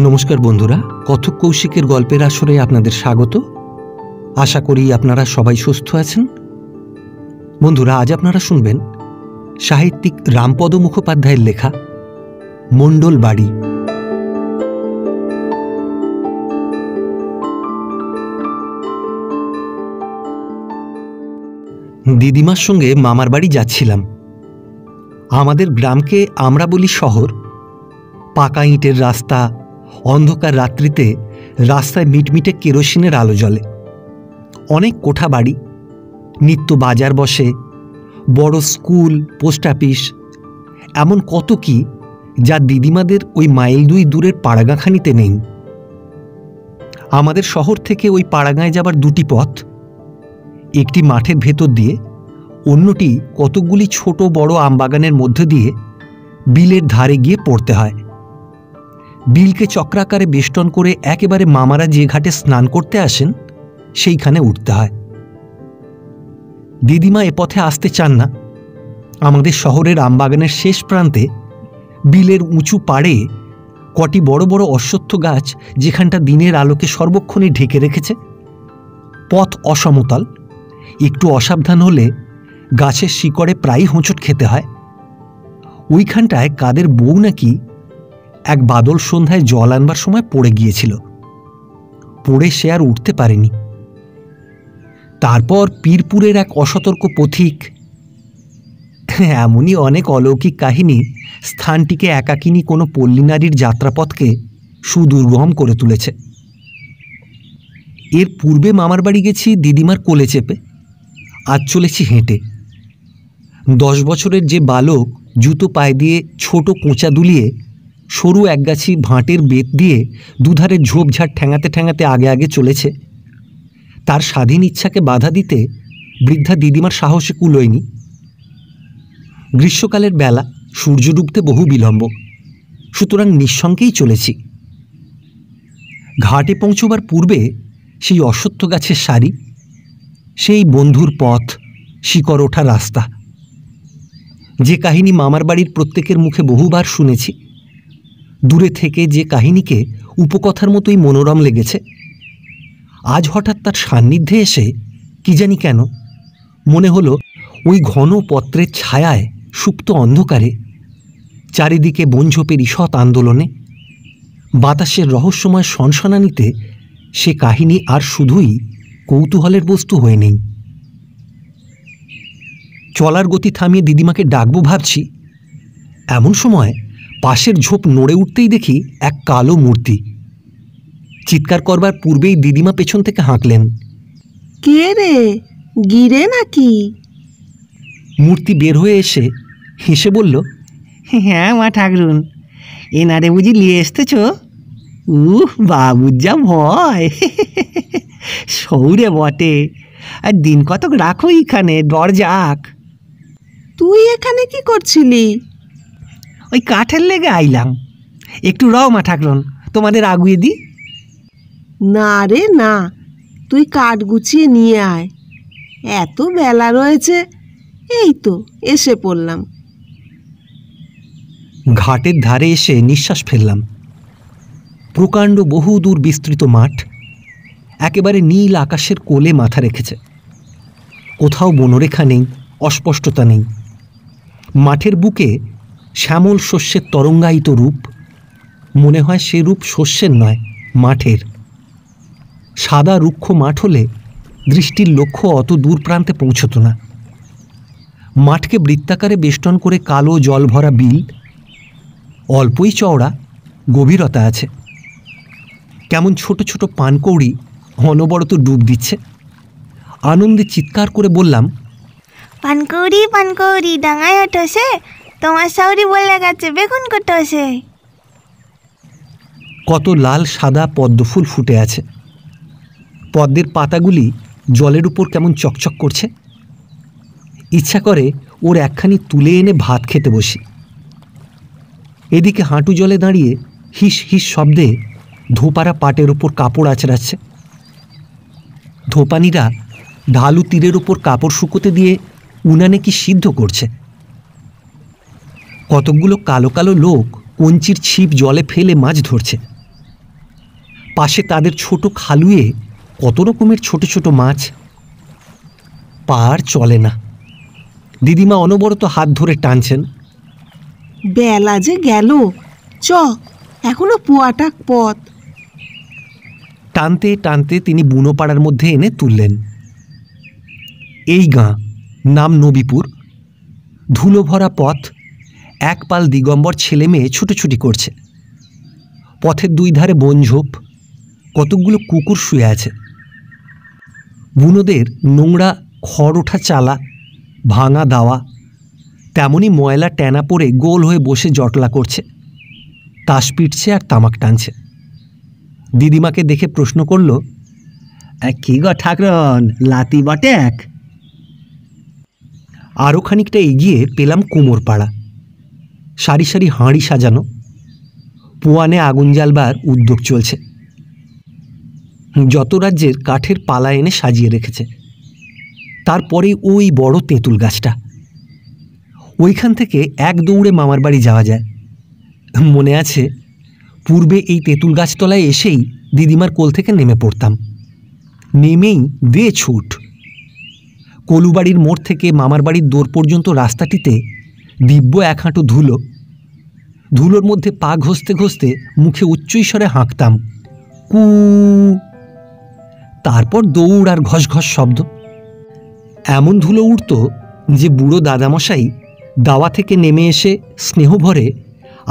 নমস্কার বন্ধুরা, কথক কৌশিকের গল্পের আসরে আপনাদের স্বাগত। আশা করি আপনারা সবাই সুস্থ আছেন। বন্ধুরা, আজ আপনারা শুনবেন সাহিত্যিক রামপদ মুখোপাধ্যায়ের লেখা মণ্ডল বাড়ি। দিদিমার সঙ্গে মামার বাড়ি যাচ্ছিলাম। আমাদের গ্রামকে আমরা বলি শহর। পাকা ইঁটের রাস্তা, অন্ধকার রাত্রিতে রাস্তায় মিটমিটে কেরোসিনের আলো জ্বলে। অনেক কোঠা বাড়ি, নিত্য বাজার বসে, বড় স্কুল, পোস্ট অফিস, এমন কত কি যা দিদিমাদের ওই মাইল দুই দূরের পাড়াগাঁখানিতে নেই। আমাদের শহর থেকে ওই পাড়াগাঁয়ে যাবার দুটি পথ, একটি মাঠের ভেতর দিয়ে, অন্যটি কতকগুলি ছোট বড় আমবাগানের মধ্যে দিয়ে বিলের ধারে গিয়ে পড়তে হয়। বিলকে চক্রাকারে বেষ্টন করে একেবারে মামারা যে ঘাটে স্নান করতে আসেন সেইখানে উঠতে হয়। দিদিমা এ পথে আসতে চান না। আমাদের শহরের আমবাগানের শেষ প্রান্তে বিলের উঁচু পাড়ে কটি বড় বড় অশ্বত্থ গাছ, যেখানটা দিনের আলোকে সর্বক্ষণই ঢেকে রেখেছে। পথ অসমতল, একটু অসাবধান হলে গাছের শিকড়ে প্রায়ই হোঁচট খেতে হয়। ওইখানটায় কাদের বউ নাকি এক বাদল সন্ধ্যায় জল আনবার সময় পড়ে গিয়েছিল। পড়ে সে আর উঠতে পারেনি। তারপর পীরপুরের এক অসতর্ক পথিক, এমনই অনেক অলৌকিক কাহিনী স্থানটিকে একাকিনী কোনো পল্লী নারীর যাত্রাপথকে সুদুর্গম করে তুলেছে। এর পূর্বে মামার বাড়ি গেছি দিদিমার কোলে চেপে, আজ চলেছি হেঁটে। 10 বছরের যে বালক জুতো পায়ে দিয়ে ছোট কোঁচা দুলিয়ে সরু একগাছি ভাঁটের বেত দিয়ে দুধারে ঝোপঝাড় ঠেঙাতে ঠেঙাতে আগে আগে চলেছে, তার স্বাধীন ইচ্ছাকে বাধা দিতে বৃদ্ধা দিদিমার সাহসে কুলোয়নি। গ্রীষ্মকালের বেলা, সূর্য ডুবতে বহু বিলম্ব, সুতরাং নিঃশঙ্কেই চলেছি। ঘাটে পৌঁছবার পূর্বে সেই অশ্বত্থ গাছের সারি, সেই বন্ধুর পথ, শিকড় ওঠা রাস্তা, যে কাহিনী মামার বাড়ির প্রত্যেকের মুখে বহুবার শুনেছি, দূরে থেকে যে কাহিনীকে উপকথার মতোই মনোরম লেগেছে, আজ হঠাৎ তার সান্নিধ্যে এসে কি জানি কেন মনে হলো ওই ঘন পত্রের ছায়ায় সুপ্ত অন্ধকারে, চারিদিকে বনঝোপের ঈষৎ আন্দোলনে, বাতাসের রহস্যময় সনসনানিতে সে কাহিনী আর শুধুই কৌতূহলের বস্তু হয়ে নেই। চলার গতি থামিয়ে দিদিমাকে ডাকবো ভাবছি, এমন সময় পাশের ঝোপ নড়ে উঠতেই দেখি এক কালো মূর্তি। চিৎকার করবার পূর্বেই দিদিমা পেছন থেকে হাঁকলেন, কে রে, গিরে নাকি? মূর্তি বের হয়ে এসে হেসে বলল, হ্যাঁ মা ঠাকরুন, এনারে বুঝি নিয়ে এসতেছ? বাবুর যা ভয়, সৌরে বটে। আর দিন কতক রাখো এখানে, ডর যাক। তুই এখানে কি করছিলি? ওই কাঠের লেগে আইলাম। একটু রও মা ঠাকরুন, তোমাদের আগুয়ে দি। না রে না, তুই কাঠ গুছিয়ে নিয়ে আয়। এত বেলা রয়েছে, এই তো এসে পড়লাম। ঘাটের ধারে এসে নিঃশ্বাস ফেললাম। প্রকাণ্ড বহুদূর বিস্তৃত মাঠ, একেবারে নীল আকাশের কোলে মাথা রেখেছে। কোথাও বনরেখা নেই, অস্পষ্টতা নেই। মাঠের বুকে শ্যামল শস্যের তরঙ্গায়িত রূপ, মনে হয় সে রূপ শস্যের নয়, মাঠের। সাদা রুক্ষ মাঠ হলে দৃষ্টির লক্ষ্য অত দূর প্রান্তে পৌঁছত না। মাঠকে বৃত্তাকারে বেষ্টন করে কালো জল ভরা বিল, অল্পই চওড়া, গভীরতা আছে। কেমন ছোট ছোট পানকৌড়ি অনবরত ডুব দিচ্ছে। আনন্দে চিৎকার করে বললাম, পানকৌড়ি পানকৌড়ি ডাঙায় ওঠোসে, তোমার সাউরি বলে গেছে বেগুন কোটোসে। কত লাল সাদা পদ্মফুল ফুটে আছে। পদ্মের পাতাগুলি জলের উপর কেমন চকচক করছে। ইচ্ছা করে ওর একখানি তুলে এনে ভাত খেতে বসি। এদিকে হাঁটু জলে দাঁড়িয়ে হিস হিস শব্দে ধোপারা পাটের ওপর কাপড় আঁচড়াচ্ছে। ধোপানিরা ঢালু তীরের ওপর কাপড় শুকোতে দিয়ে উনানে কি সিদ্ধ করছে। কতকগুলো কালো কালো লোক কঞ্চির ছিপ জলে ফেলে মাছ ধরছে। পাশে তাদের ছোট খালুয়ে কত রকমের ছোট ছোট মাছ। পার চলে না। দিদিমা অনবরত হাত ধরে টানছেন। বেলা যে গেল, চ, এখনো পোয়াটাক পথ। টানতে টানতে তিনি বুনোপাড়ার মধ্যে এনে তুললেন। এই গাঁ, নাম নবীপুর। ধুলো ভরা পথ, এক পাল দিগম্বর ছেলে মেয়ে ছুটোছুটি করছে। পথের দুই ধারে বনঝোপ, কতকগুলো কুকুর শুয়ে আছে। বুনোদের নোংরা খড় ওঠা চালা, ভাঙা দাওয়া, তেমনই ময়লা ট্যানা পরে গোল হয়ে বসে জটলা করছে, তাস পিটছে আর তামাক টানছে। দিদিমাকে দেখে প্রশ্ন করল, কি গো ঠাকরন, লাতি বটে এক? আরও খানিকটা এগিয়ে পেলাম কুমোরপাড়া। সারি সারি হাঁড়ি সাজানো, পোয়ানে আগুন জ্বালবার উদ্যোগ চলছে। যত রাজ্যের কাঠের পালা এনে সাজিয়ে রেখেছে। তারপরে ওই বড় তেঁতুল গাছটা, ওইখান থেকে এক দৌড়ে মামার বাড়ি যাওয়া যায়। মনে আছে, পূর্বে এই তেঁতুল গাছতলায় এসেই দিদিমার কোল থেকে নেমে পড়তাম। নেমেই দে ছুট। কলুবাড়ির মোড় থেকে মামার বাড়ির দোর পর্যন্ত রাস্তাটিতে দিব্য এক হাঁটু ধুলো। ধুলোর মধ্যে পা ঘষতে ঘষতে মুখে উচ্চৈস্বরে হাঁকতাম, কু। তারপর দৌড় আর ঘস ঘস শব্দ। এমন ধুলো উঠত যে বুড়ো দাদামশাই দাওয়া থেকে নেমে এসে স্নেহভরে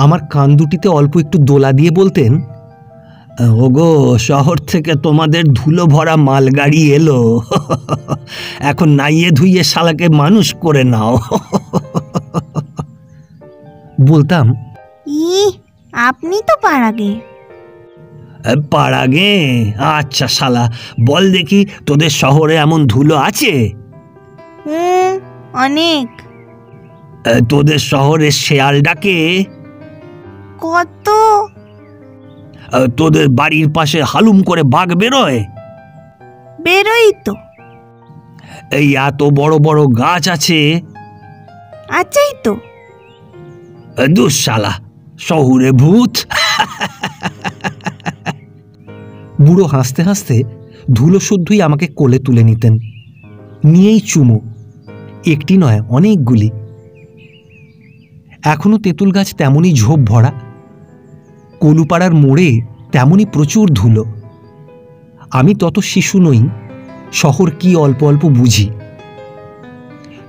আমার কান দুটিতে অল্প একটু দোলা দিয়ে বলতেন, ওগো, শহর থেকে তোমাদের ধুলো ভরা মালগাড়ি এলো, এখন নাইয়ে ধুইয়ে শালাকে মানুষ করে নাও। বলতাম, আপনি তো পাড়াগে। পাড়াগে? আচ্ছা শালা, বল দেখি, তোদের শহরে এমন ধুলো আছে? অনেক। তোদের শহরে শেয়াল ডাকে? কত। তোদের বাড়ির পাশে হালুম করে বাঘ বেরোয়? বেরোই তো। এই এত বড় বড় গাছ আছে? আছেই তো। দুঃশালা, শহুরে ভূত। বুড়ো হাসতে হাসতে ধুলো শুদ্ধই আমাকে কোলে তুলে নিতেন। নিয়েই চুমো, একটি নয় অনেকগুলি। এখনো তেঁতুল গাছ তেমনই ঝোপ ভরা, কলুপাড়ার মোড়ে তেমনই প্রচুর ধুলো। আমি তত শিশু নই, শহর কি অল্প অল্প বুঝি।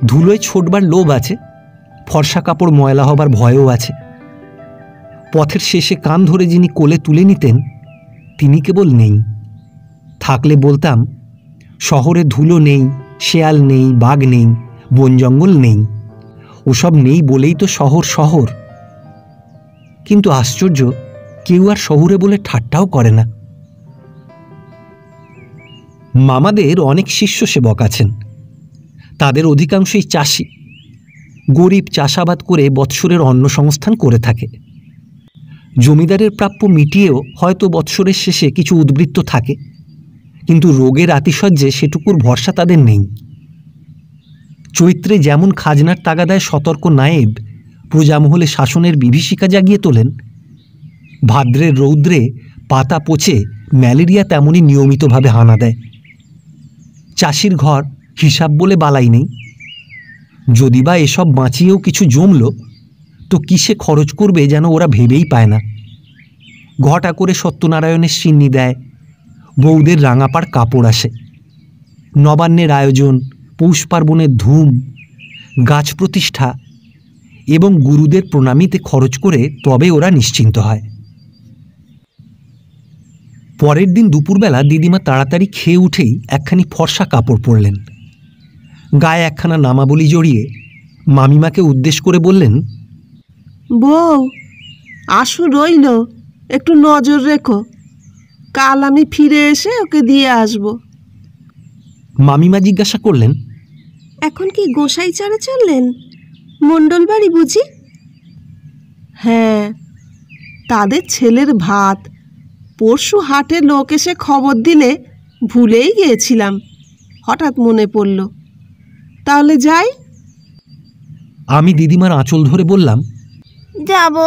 ধুলোয় ছোটবার লোভ আছে, ফর্সা কাপড় ময়লা হবার ভয়ও আছে। পথের শেষে কান ধরে যিনি কোলে তুলে নিতেন, তিনি কেবল নেই। থাকলে বলতাম, শহরে ধুলো নেই, শেয়াল নেই, বাঘ নেই, বন জঙ্গল নেই, ওসব নেই বলেই তো শহর শহর। কিন্তু আশ্চর্য, কেউ আর শহুরে বলে ঠাট্টাও করে না। মামাদের অনেক শিষ্য সেবক আছেন। তাদের অধিকাংশই চাষি। গরিব চাষাবাদ করে বৎসরের অন্ন সংস্থান করে থাকে। জমিদারের প্রাপ্য মিটিয়েও হয়তো বৎসরের শেষে কিছু উদ্বৃত্ত থাকে, কিন্তু রোগের আতিশয্যে সেটুকুর ভরসা তাদের নেই। চৈত্রে যেমন খাজনার তাগাদায় সতর্ক নায়েব প্রজামহলে শাসনের বিভীষিকা জাগিয়ে তোলেন, ভাদ্রের রৌদ্রে পাতা পচে ম্যালেরিয়া তেমনই নিয়মিতভাবে হানা দেয়। চাষির ঘর হিসাব বলে বালাই নেই। যদি বা এসব বাঁচিয়েও কিছু জমল, তো কিসে খরচ করবে যেন ওরা ভেবেই পায় না। ঘটা করে সত্যনারায়ণের সিন্নি দেয়, বউদের রাঙাপাড় কাপড় আসে, নবান্নের আয়োজন, পৌষ পার্বণের ধুম, গাছ প্রতিষ্ঠা এবং গুরুদের প্রণামীতে খরচ করে তবে ওরা নিশ্চিন্ত হয়। পরের দিন দুপুরবেলা দিদিমা তাড়াতাড়ি খেয়ে উঠেই একখানি ফর্সা কাপড় পরলেন। গায়ে একখানা নামাবলি জড়িয়ে মামিমাকে উদ্দেশ্য করে বললেন, বউ, আশু রইল, একটু নজর রেখো, কাল আমি ফিরে এসে ওকে দিয়ে আসব। মামিমা জিজ্ঞাসা করলেন, এখন কি গোসাই চড়ে চললেন? মণ্ডল বাড়ি বুঝি? হ্যাঁ, তাদের ছেলের ভাত। পরশু হাটে লোক এসে খবর দিলে ভুলেই গিয়েছিলাম, হঠাৎ মনে পড়ল। তাহলে যাই? আমি দিদিমার আঁচল ধরে বললাম, যাব।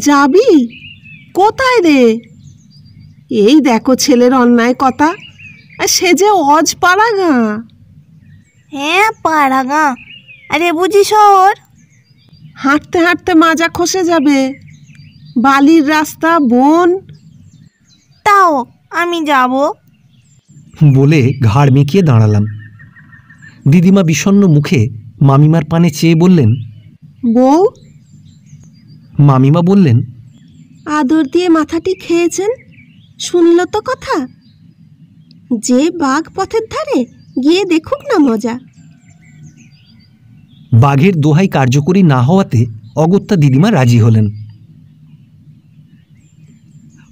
যাবি? কোথায় রে? এই দেখো ছেলের অন্যায় কথা, আর সে যে অজপাড়াগা। হ্যাঁ পাড়াগা, আরে বুঝি শহর। হাঁটতে হাঁটতে মাজা খসে যাবে, বালির রাস্তা, বন। তাও আমি যাব। বলে ঘাড় মেকিয়ে দাঁড়ালাম। দিদিমা বিষণ্ণ মুখে মামিমার পানে চেয়ে বললেন, বউ, মামিমা বললেন, আদর দিয়ে মাথাটি খেয়েছেন, শুনল তো কথা। যে বাঘ পথের ধারে, গিয়ে দেখুক না মজা। বাঘের দোহাই কার্যকরী না হওয়াতে অগত্যা দিদিমা রাজি হলেন।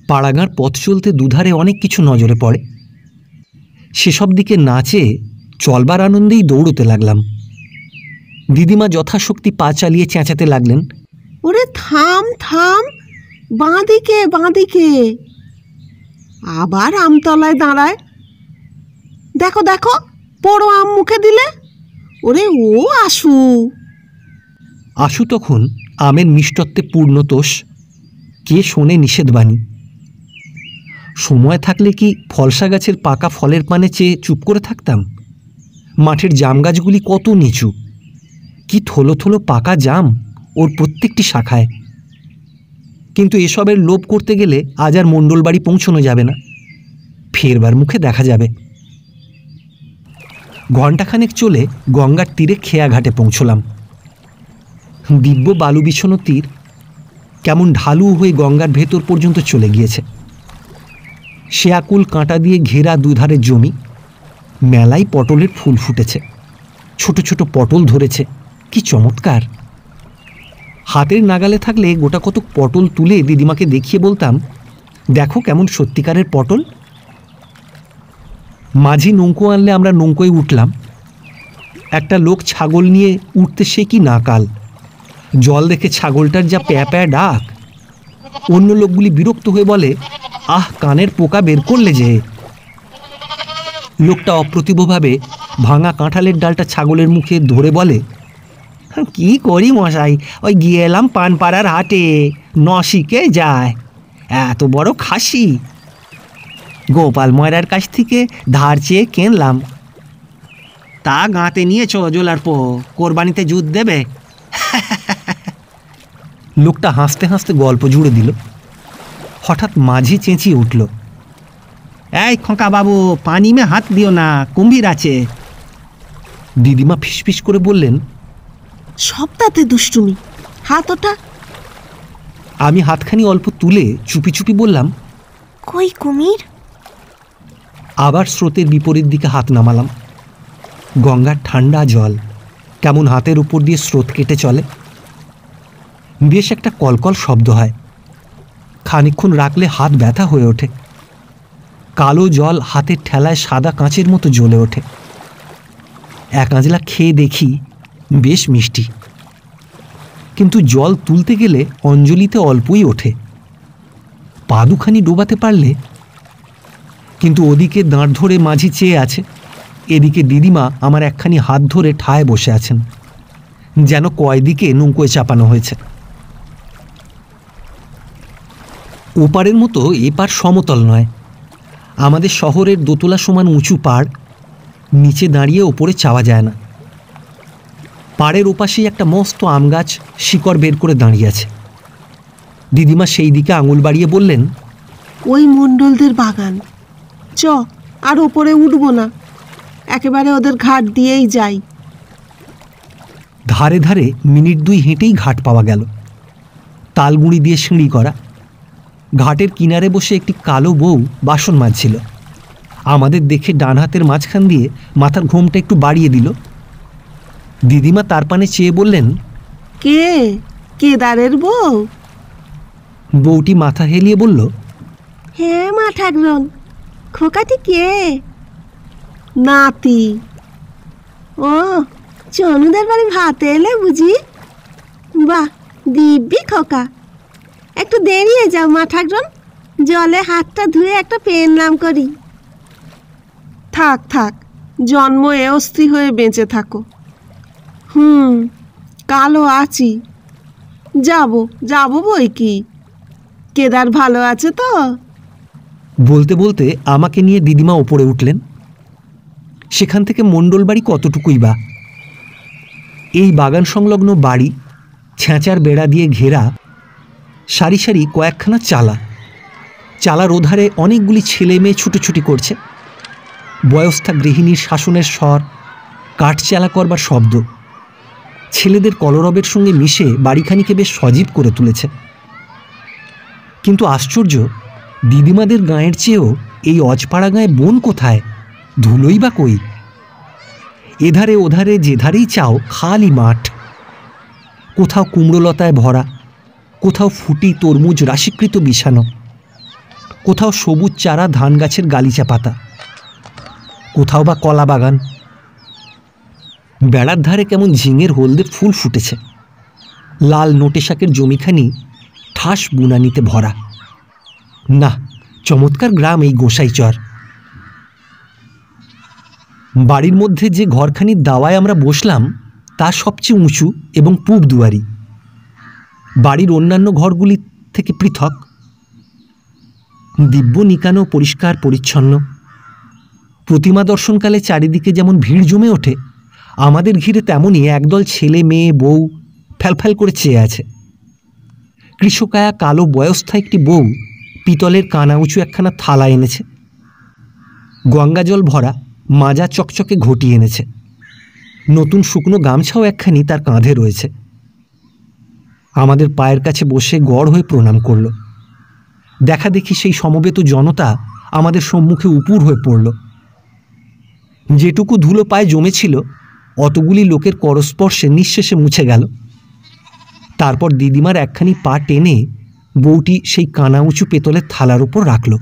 পাড়াগাঁর পথ চলতে দুধারে অনেক কিছু নজরে পড়ে। সেসব দিকে না চেয়ে চলবার আনন্দেই দৌড়তে লাগলাম। দিদিমা যথাশক্তি পা চালিয়ে চেঁচাতে লাগলেন, ওরে থাম থাম, বাঁদিকে বাঁদিকে। আবার আমতলায় দাঁড়ায়, দেখো দেখো, পোড়ো আম মুখে দিলে। ওরে ও আশু। আশু তখন আমের মিষ্টত্বে পূর্ণতোষ। কে শোনে নিষেধবাণী? সময় থাকলে কি ফলসা গাছের পাকা ফলের পানে চেয়ে চুপ করে থাকতাম? মাঠের জাম গাছগুলি কত নিচু, কি থলো থলো পাকা জাম ওর প্রত্যেকটি শাখায়। কিন্তু এসবের লোভ করতে গেলে আজ আর মণ্ডল বাড়ি পৌঁছানো যাবে না, ফেরবার মুখে দেখা যাবে। ঘণ্টাখানেক চলে গঙ্গার তীরে খেয়াঘাটে পৌঁছলাম। দিব্য বালু বিছানো তীর কেমন ঢালু হয়ে গঙ্গার ভেতর পর্যন্ত চলে গিয়েছে। সে আকুল কাঁটা দিয়ে ঘেরা দুধারের জমি, মেলায় পটলের ফুল ফুটেছে, ছোট ছোট পটল ধরেছে, কি চমৎকার! হাতের নাগালে থাকলে গোটা কতক পটল তুলে দিদিমাকে দেখিয়ে বলতাম, দেখো কেমন সত্যিকারের পটল। মাঝি নৌকো আনলে আমরা নৌকোয় উঠলাম। একটা লোক ছাগল নিয়ে উঠতে সে কি নাকাল! জল দেখে ছাগলটার যা প্যা প্যা ডাক! অন্য লোকগুলি বিরক্ত হয়ে বলে, আহ, কানের পোকা বের করলে যে। লোকটা অপ্রতিভভাবে ভাঙা কাঁঠালের ডালটা ছাগলের মুখে ধরে বলে, কি করি মশাই, ওই গিয়ে এলাম পানপাড়ার হাটে, নশিকে যায়, এত বড় খাসি গোপাল ময়রার কাছ থেকে ধার চেয়ে কিনলাম। তা গাঁতে নিয়েছ জোলার পো, কোরবানিতে জুত দেবে? লোকটা হাসতে হাসতে গল্প জুড়ে দিল। হঠাৎ মাঝি চেঁচিয়ে উঠল, এই খোকা বাবু, পানি মে হাত দিও না, কুম্ভীর আছে। দিদিমা ফিসফিস করে বললেন, সবটাতে দুষ্টুমি, হাত ওটা। আমি হাতখানি অল্প তুলে চুপি চুপি বললাম, কই কুমির? আবার স্রোতের বিপরীত দিকে হাত নামালাম। গঙ্গার ঠান্ডা জল কেমন হাতের উপর দিয়ে স্রোত কেটে চলে। বেশ একটা কলকল শব্দ হয়। খানিকক্ষণ রাখলে হাত ব্যথা হয়ে ওঠে। কালো জল হাতের ঠেলায় সাদা কাঁচের মতো জ্বলে ওঠে। এক আঁজলা খেয়ে দেখি, বেশ মিষ্টি, কিন্তু জল তুলতে গেলে অঞ্জলিতে অল্পই ওঠে। পা দুখানি ডোবাতে পারলে। কিন্তু ওদিকে দাঁড় ধরে মাঝি চেয়ে আছে, এদিকে দিদিমা আমার একখানি হাত ধরে ঠায় বসে আছেন, যেন কয়দিকে নৌকোয় চাপানো হয়েছে। ওপারের মতো এপার সমতল নয়। আমাদের শহরের দোতলা সমান উঁচু পাড়, নিচে দাঁড়িয়ে ওপরে চাওয়া যায় না। পাড়ের ওপাশেই একটা মস্ত আম গাছ শিকড় বের করে দাঁড়িয়ে আছে। দিদিমা সেই দিকে আঙুল বাড়িয়ে বললেন, ওই মণ্ডলদের বাগান। চ, আর ওপরে উঠবো না, একেবারে ওদের ঘাট দিয়েই যাই। ধারে ধারে মিনিট দুই হেঁটেই ঘাট পাওয়া গেল। তালগুঁড়ি দিয়ে সিঁড়ি করা। ঘাটের কিনারে বসে একটি কালো বউ বাসন মাজছিল। আমাদের দেখে ডান হাতের মাঝখান দিয়ে মাথার ঘোমটা একটু বাড়িয়ে দিল। দিদিমা তার পানে চেয়ে বললেন, কে? কেদারের বউ? বউটি মাথা হেলিয়ে বলল, হ্যাঁ মা ঠাকরুন। খোকাটি কে? নাতি। ও, চনুদের বাড়ি ভাতে এলে বুঝি? বাহ, দিব্যি খোকা। একটু দেরিয়ে যাও মা ঠাকরুন, জলে হাতটা ধুয়ে একটা পেন নাম করি। থাক থাক, জন্ম এ অস্থি হয়ে বেঁচে থাকো। কালো আছি, যাব যাব বই কি। কেদার ভালো আছে তো? বলতে বলতে আমাকে নিয়ে দিদিমা ওপরে উঠলেন। সেখান থেকে মণ্ডল বাড়ি কতটুকুই বা। এই বাগান সংলগ্ন বাড়ি, ছেঁচার বেড়া দিয়ে ঘেরা, সারি সারি কয়েকখানা চালা। চালার ওধারে অনেকগুলি ছেলে মেয়ে ছুটোছুটি করছে। বয়স্থা গৃহিণীর শাসনের স্বর, কাঠ চালা করবার শব্দ ছেলেদের কলরবের সঙ্গে মিশে বাড়িখানিকে বেশ সজীব করে তুলেছে। কিন্তু আশ্চর্য, দিদিমাদের গাঁয়ের চেয়েও এই অজপাড়া গাঁয়ে বন কোথায়, ধুলোই বা কই। এধারে ওধারে যেধারেই চাও খালি মাঠ। কোথাও কুমড়োলতায় ভরা, কোথাও ফুটি তরমুজ রাশিকৃত বিছানো, কোথাও সবুজ চারা ধান গাছের গালিচা পাতা, কোথাও বা কলা বাগান। বেড়ার ধারে কেমন ঝিঙের হলদে ফুল ফুটেছে। লাল নোটে শাকের জমিখানি ঠাস বুনানিতে ভরা। না, চমৎকার গ্রাম এই গোসাইচর। বাড়ির মধ্যে যে ঘরখানির দাওয়ায় আমরা বসলাম তা সবচেয়ে উঁচু এবং পূব দুয়ারি। বাড়ির অন্যান্য ঘরগুলি থেকে পৃথক। দিব্য নিকানো, পরিষ্কার পরিচ্ছন্ন। প্রতিমা দর্শনকালে চারিদিকে যেমন ভিড় জমে ওঠে, আমাদের ঘিরে তেমনই একদল ছেলে মেয়ে বউ ফ্যালফ্যাল করে চেয়ে আছে। কৃষকায়া কালো বয়স্থা একটি বউ পিতলের কানা উঁচু একখানা থালা এনেছে। গঙ্গাজল ভরা মাজা চকচকে ঘটি এনেছে। নতুন শুকনো গামছাও একখানি তার কাঁধে রয়েছে। আমাদের পায়ের কাছে বসে গড় হয়ে প্রণাম করল। দেখা দেখি সেই সমবেত জনতা আমাদের সম্মুখে উপুর হয়ে পড়ল। যেটুকু ধুলো পায়ে জমেছিল অতগুলি লোকের করস্পর্শে নিঃশেষে মুছে গেল। তারপর দিদিমার একখানি পা টেনে বউটি সেই কানা উঁচু পেতলের থালার উপর রাখল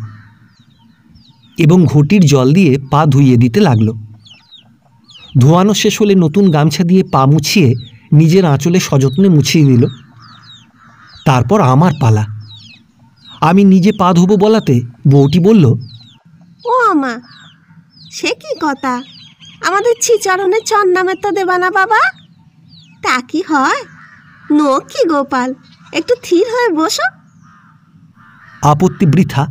এবং ঘটির জল দিয়ে পা ধুইয়ে দিতে লাগল। ধোয়ানো শেষ হলে নতুন গামছা দিয়ে পা মুছিয়ে নিজের আঁচলে সযত্নে মুছিয়ে দিল। তারপর আমার পালা। আমি নিজে পা ধোবো বলাতে বউটি বলল, ও আমা, সে কি কথা, আমাদের ছিচরণের চর নামে তো দেবা না বাবা? তা কি হয়? নো কি গোপাল, একটু থির হয়ে বসো। আপত্তি বৃথা।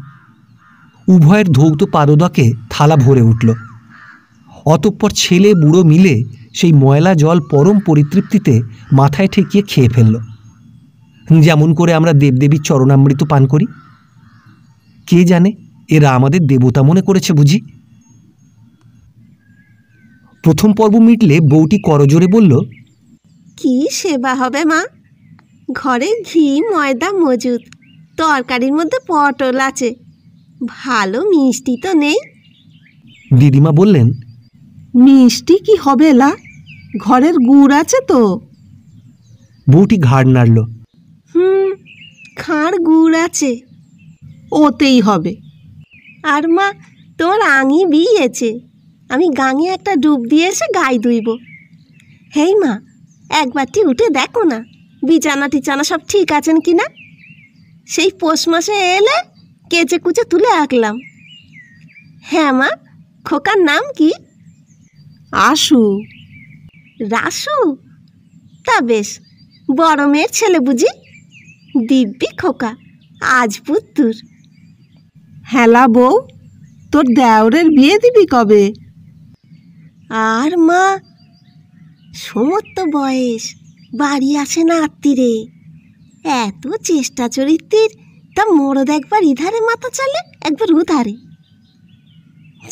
উভয়ের ধৌত পাদদকে থালা ভরে উঠল। অতঃপর ছেলে বুড়ো মিলে সেই ময়লা জল পরম পরিতৃপ্তিতে মাথায় ঠেকিয়ে খেয়ে ফেলল, যেমন করে আমরা দেবদেবীর চরণামৃত পান করি। কে জানে এরা আমাদের দেবতা মনে করেছে বুঝি। প্রথম পর্ব মিটলে বউটি করজোরে বলল, কি সেবা হবে মা? ঘরে ঘি ময়দা মজুদ, তরকারির মধ্যে পটল আছে, ভালো মিষ্টি তো নেই। দিদিমা বললেন, মিষ্টি কি হবে লা, ঘরের গুড় আছে তো। বউটি ঘাড় নাড়ল। খাঁড় গুড় আছে, ওতেই হবে। আর মা, তোমার আঙি বিয়েছে, আমি গাঙে একটা ডুব দিয়ে এসে গায়ে ধুইব। হেই মা, একবারটি উঠে দেখো না বিছানা টিছানা সব ঠিক আছেন কি না। সেই পৌষ মাসে এলে কেচে কুচে তুলে রাখলাম। হ্যাঁ মা, খোকার নাম কি? আশু। রাসু? তা বেশ, বড় মেয়ের ছেলে বুঝি? দিব্যি খোকা, আজ পুত্তুর। হেলা বউ, তোর দেওরের বিয়ে দিবি কবে? আর মা, সমস্ত বয়স, বাড়ি আসে না আত্মীরে। এত চেষ্টা চরিত্রের, তা মরদ একবার ইধারে মাথা চালে একবার উধারে।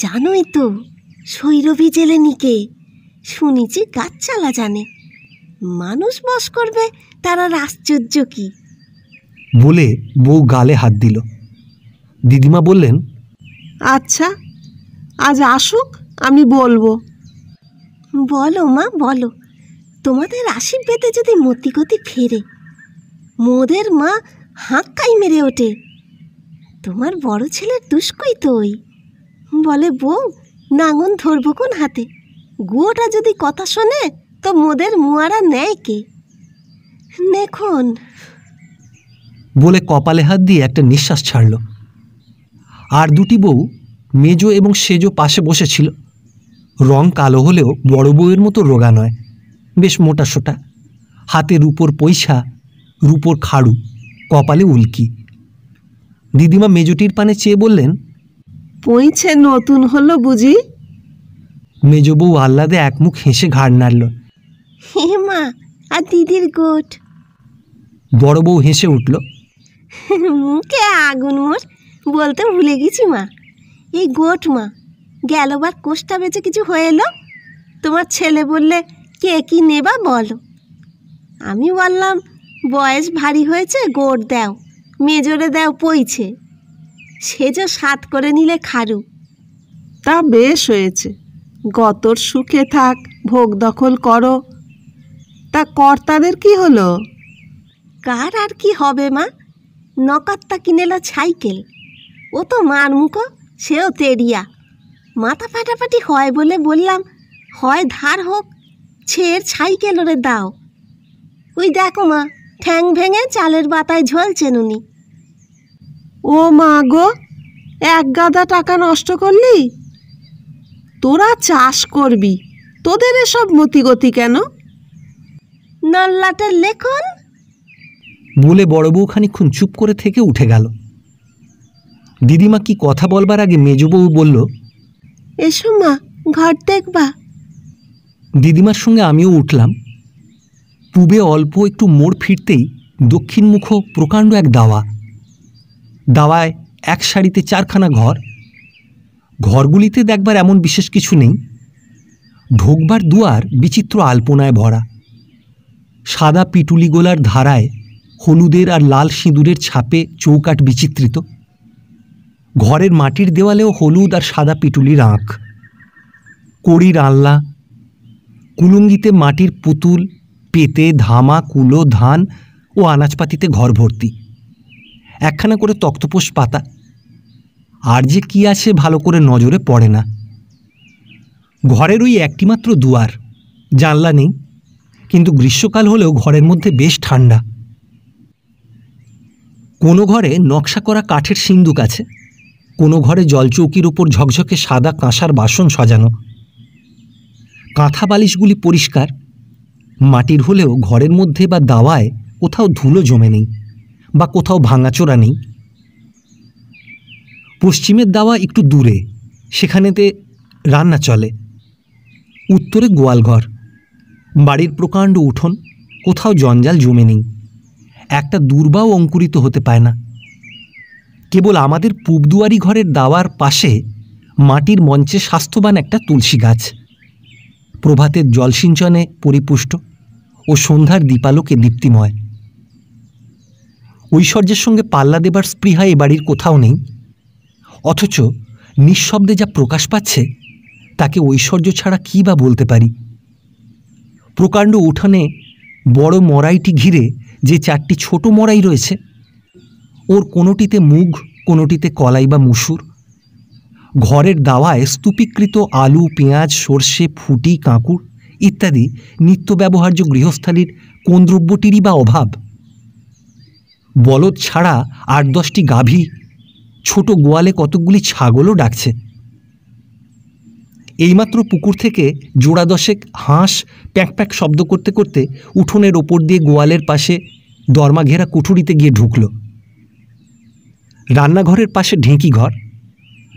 জানোই তো শৈরবী জেলে নিকে, শুনেছি গাছ চালা জানে। মানুষ বস করবে তার আর আশ্চর্য কি। বলে বউ গালে হাত দিল। দিদিমা বললেন, আচ্ছা, আজ আসুক, আমি বলবো। বলো মা বলো, তোমাদের আশীর্বাদে যদি মতিগতি ফেরে। মোদের মা হাঁকাই মেরে ওঠে। তোমার বড় ছেলের দুষ্কই তো ওই বলে, বউ নাঙন ধরবো কোন হাতে? গুয়োটা যদি কথা শোনে তো মোদের মুয়ারা নেয় কে? দেখুন। বলে কপালে হাত দিয়ে একটা নিঃশ্বাস ছাড়ল। আর দুটি বউ, মেজো এবং সেজো, পাশে বসেছিল। রং কালো হলেও বড় বউয়ের মতো রোগা নয়, বেশ মোটা সোটা। হাতে রূপোর পয়সা, রূপোর খাড়ু, কপালে উল্কি। দিদিমা মেজোটির পানে চেয়ে বললেন, পইছে নতুন হলো বুঝি? মেজ বউ আহ্লাদে একমুখ হেসে ঘাড় নাড়ল। হে মা, আর দিদির গোট। বড় বউ হেসে উঠল। মুখে আগুন মোর, বলতে ভুলে গেছি মা। এই গোট মা, গেলবার কোষ্টা বেচে কিছু হয়ে এলো। তোমার ছেলে বললে কে কি নেবা বলো। আমি বললাম বয়স ভারী হয়েছে, গোট দাও, মেজরে দাও পইছে। সে যে সাত করে নিলে খারু। তা বেশ হয়েছে, গতর সুখে থাক, ভোগ দখল করো। তা কর্তাদের কি হলো? কার আর কি হবে মা, নকাত্তা কিনেলো সাইকেল। ও তো মার মুখো, সেও তেরিয়া। মাথা ফাটাফাটি হয় বলে বললাম হয় ধার হোক, ছের সাইকেল ওরে দাও। ওই দেখো মা, ঠ্যাং ভেঙে চালের বাতায় ঝলছেন উনি। ও মা গো, এক গাদা টাকা নষ্ট করলি? তোরা চাষ করবি, তোদের এসব মতিগতি কেন? নল্লাটের লেখন। বলে বড় বউ খানিকক্ষণ চুপ করে থেকে উঠে গেল। দিদিমা কি কথা বলবার আগে মেজ বউ বলল, এসো মা, ঘর দেখবা। দিদিমার সঙ্গে আমিও উঠলাম। পূবে অল্প একটু মোড় ফিরতেই দক্ষিণমুখ প্রকাণ্ড এক দাওয়া। দাওয়ায় এক সারিতে চারখানা ঘর। ঘরগুলিতে দেখবার এমন বিশেষ কিছু নেই। ঢোকবার দুয়ার বিচিত্র আলপনায় ভরা। সাদা পিটুলি গোলার ধারায় হলুদের আর লাল সিঁদুরের ছাপে চৌকাঠ বিচিত্রিত। ঘরের মাটির দেওয়ালেও হলুদ আর সাদা পিটুলির আঁক। কড়ির আলনা, কুলুঙ্গিতে মাটির পুতুল, পেতে, ধামা, কুলো, ধান ও আনাজপাতিতে ঘর ভর্তি। একখানা করে তক্তপোষ পাতা। আর যে কি আছে ভালো করে নজরে পড়ে না। ঘরের ওই একটিমাত্র দুয়ার, জানলা নেই, কিন্তু গ্রীষ্মকাল হলেও ঘরের মধ্যে বেশ ঠান্ডা। কোনো ঘরে নকশা করা কাঠের সিন্দুক আছে, কোনো ঘরে জলচৌকির ওপর ঝকঝকে সাদা কাঁসার বাসন সাজানো। কাঁথা বালিশগুলি পরিষ্কার, মাটির হলেও ঘরের মধ্যে বা দাওয়ায় কোথাও ধুলো জমে নেই বা কোথাও ভাঙাচোরা নেই। পশ্চিমের দাওয়া একটু দূরে, সেখানেতে রান্না চলে। উত্তরে গোয়ালঘর। বাড়ির প্রকাণ্ড উঠোন, কোথাও জঞ্জাল জমে নেই। একটা দূর্বাও অঙ্কুরিত হতে পায় না। কেবল আমাদের পূবদুয়ারি ঘরের দাওয়ার পাশে মাটির মঞ্চে স্বাস্থ্যবান একটা তুলসী গাছ, প্রভাতের জলসিঞ্চনে পরিপুষ্ট ও সন্ধ্যার দীপালোকে দীপ্তিময়। ঐশ্বর্যের সঙ্গে পাল্লা দেবার স্পৃহা এ বাড়ির কোথাও নেই, অথচ নিঃশব্দে যা প্রকাশ পাচ্ছে তাকে ঐশ্বর্য ছাড়া কী বা বলতে পারি। প্রকাণ্ড উঠানে বড় মরাইটি ঘিরে যে চারটি ছোট মরাই রয়েছে, ওর কোনোটিতে মুগ, কোনোটিতে কলাই বা মুসুর। ঘরের দাওয়ায় স্তূপীকৃত আলু, পেঁয়াজ, সর্ষে, ফুটি, কাঁকুড় ইত্যাদি নিত্য ব্যবহার্য গৃহস্থালির কোন দ্রব্যটিরই বা অভাব? বলদ ছাড়া ৮-১০টি গাভী, ছোট গোয়ালে কতকগুলি ছাগলও ডাকছে। এইমাত্র পুকুর থেকে জোড়া দশেক হাঁস প্যাঁক প্যাঁক শব্দ করতে করতে উঠোনের ওপর দিয়ে গোয়ালের পাশে দরমা ঘেরা কুঠুরিতে গিয়ে ঢুকল। রান্নাঘরের পাশে ঢেঁকি ঘর,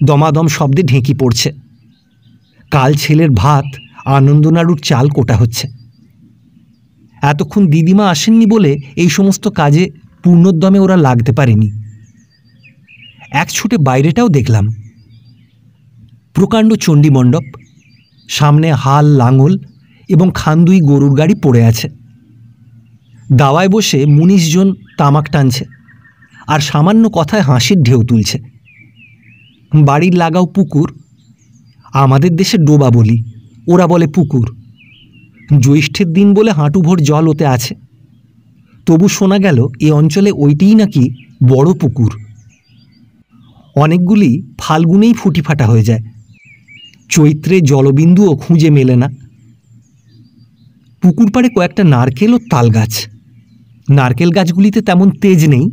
দমাদম শব্দে ঢেঁকি পড়ছে। কাল ছেলের ভাত আনন্দনাড়ুর চাল কোটা হচ্ছে। এতক্ষণ দিদিমা আসেননি বলে এই সমস্ত কাজে পূর্ণোদ্যমে ওরা লাগতে পারেনি। এক ছুটে বাইরেটাও দেখলাম। প্রকাণ্ড চণ্ডীমণ্ডপ, সামনে হাল, লাঙল এবং খান্দুই গরুর গাড়ি পড়ে আছে। দাওয়ায় বসে ১৯ জন তামাক টানছে আর সামান্য কথায় হাসির ঢেউ তুলছে। বাড়ির লাগাও পুকুর, আমাদের দেশে ডোবা বলি, ওরা বলে পুকুর। জ্যৈষ্ঠের দিন বলে হাঁটুভর জল ওতে আছে, তবু শোনা গেল এ অঞ্চলে ওইটিই নাকি বড় পুকুর। অনেকগুলি ফাল্গুনেই ফুটি ফাটা হয়ে যায়, চৈত্রে জলবিন্দুও খুঁজে মেলে না। পুকুর পাড়ে কয়েকটা নারকেল ও তাল গাছ। নারকেল গাছগুলিতে তেমন তেজ নেই,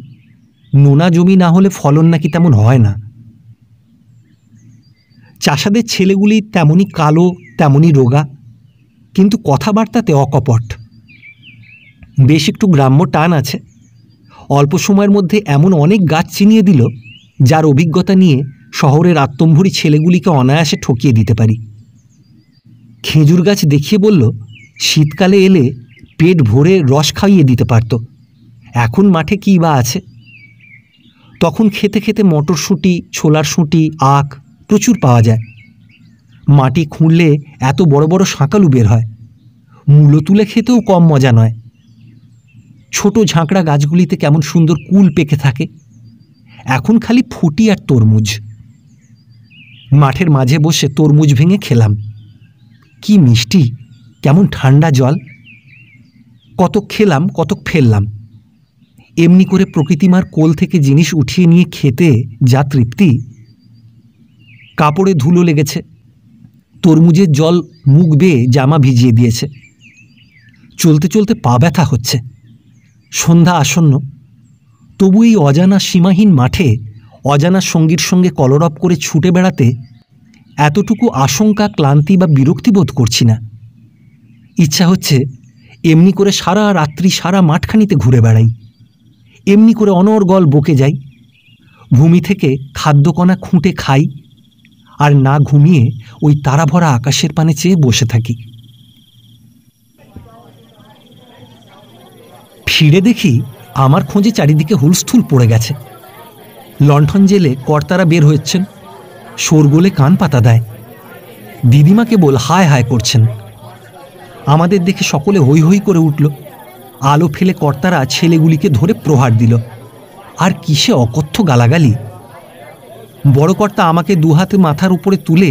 নোনা জমি না হলে ফলন নাকি তেমন হয় না। চাষাদের ছেলেগুলি তেমনই কালো, তেমনই রোগা, কিন্তু কথাবার্তাতে অকপট। বেশ একটু গ্রাম্য টান আছে। অল্প সময়ের মধ্যে এমন অনেক গাছ চিনিয়ে দিল যার অভিজ্ঞতা নিয়ে শহরের আত্মম্ভরী ছেলেগুলিকে অনায়াসে ঠকিয়ে দিতে পারি। খেজুর গাছ দেখিয়ে বলল, শীতকালে এলে পেট ভরে রস খাইয়ে দিতে পারত। এখন মাঠে কী বা আছে? তখন খেতে খেতে মটরশুঁটি, ছোলার শুঁটি, আখ প্রচুর পাওয়া যায়। মাটি খুঁড়লে এত বড় বড় শাঁকালু বের হয়। মূলো তুলে খেতেও কম মজা নয়। ছোট ঝাঁকড়া গাছগুলিতে কেমন সুন্দর কুল পেকে থাকে। এখন খালি ফুটি আর তরমুজ। মাঠের মাঝে বসে তরমুজ ভেঙে খেলাম। কি মিষ্টি, কেমন ঠান্ডা জল। কতক খেলাম, কতক ফেললাম। এমনি করে প্রকৃতিমার কোল থেকে জিনিস উঠিয়ে নিয়ে খেতে যা তৃপ্তি। কাপড়ে ধুলো লেগেছে, তরমুজের জল মুখ বেয়ে জামা ভিজিয়ে দিয়েছে। চলতে চলতে পা ব্যথা হচ্ছে। সন্ধ্যা আসন্ন, তবু এই অজানা সীমাহীন মাঠে অজানা সঙ্গীর সঙ্গে কলরব করে ছুটে বেড়াতে এতটুকু আশঙ্কা, ক্লান্তি বা বিরক্তি বোধ করছি না। ইচ্ছা হচ্ছে এমনি করে সারা রাত্রি সারা মাঠখানিতে ঘুরে বেড়াই, এমনি করে অনর্গল বকে যাই, ভূমি থেকে খাদ্যকণা খুঁটে খাই, আর না ঘুমিয়ে ওই তারাভরা আকাশের পানে চেয়ে বসে থাকি। ফিরে দেখি আমার খোঁজে চারিদিকে হুলস্থুল পড়ে গেছে। লণ্ঠন জেলে কর্তারা বের হচ্ছেন, শোরগোলে কান পাতা দেয়। দিদিমা কেবল হায় হায় করছেন। আমাদের দেখে সকলে হৈ হৈ করে উঠল। আলো ফেলে কর্তারা ছেলেগুলিকে ধরে প্রহার দিল। আর কিসে অকথ্য গালাগালি! বড় কর্তা আমাকে দুহাতে মাথার উপরে তুলে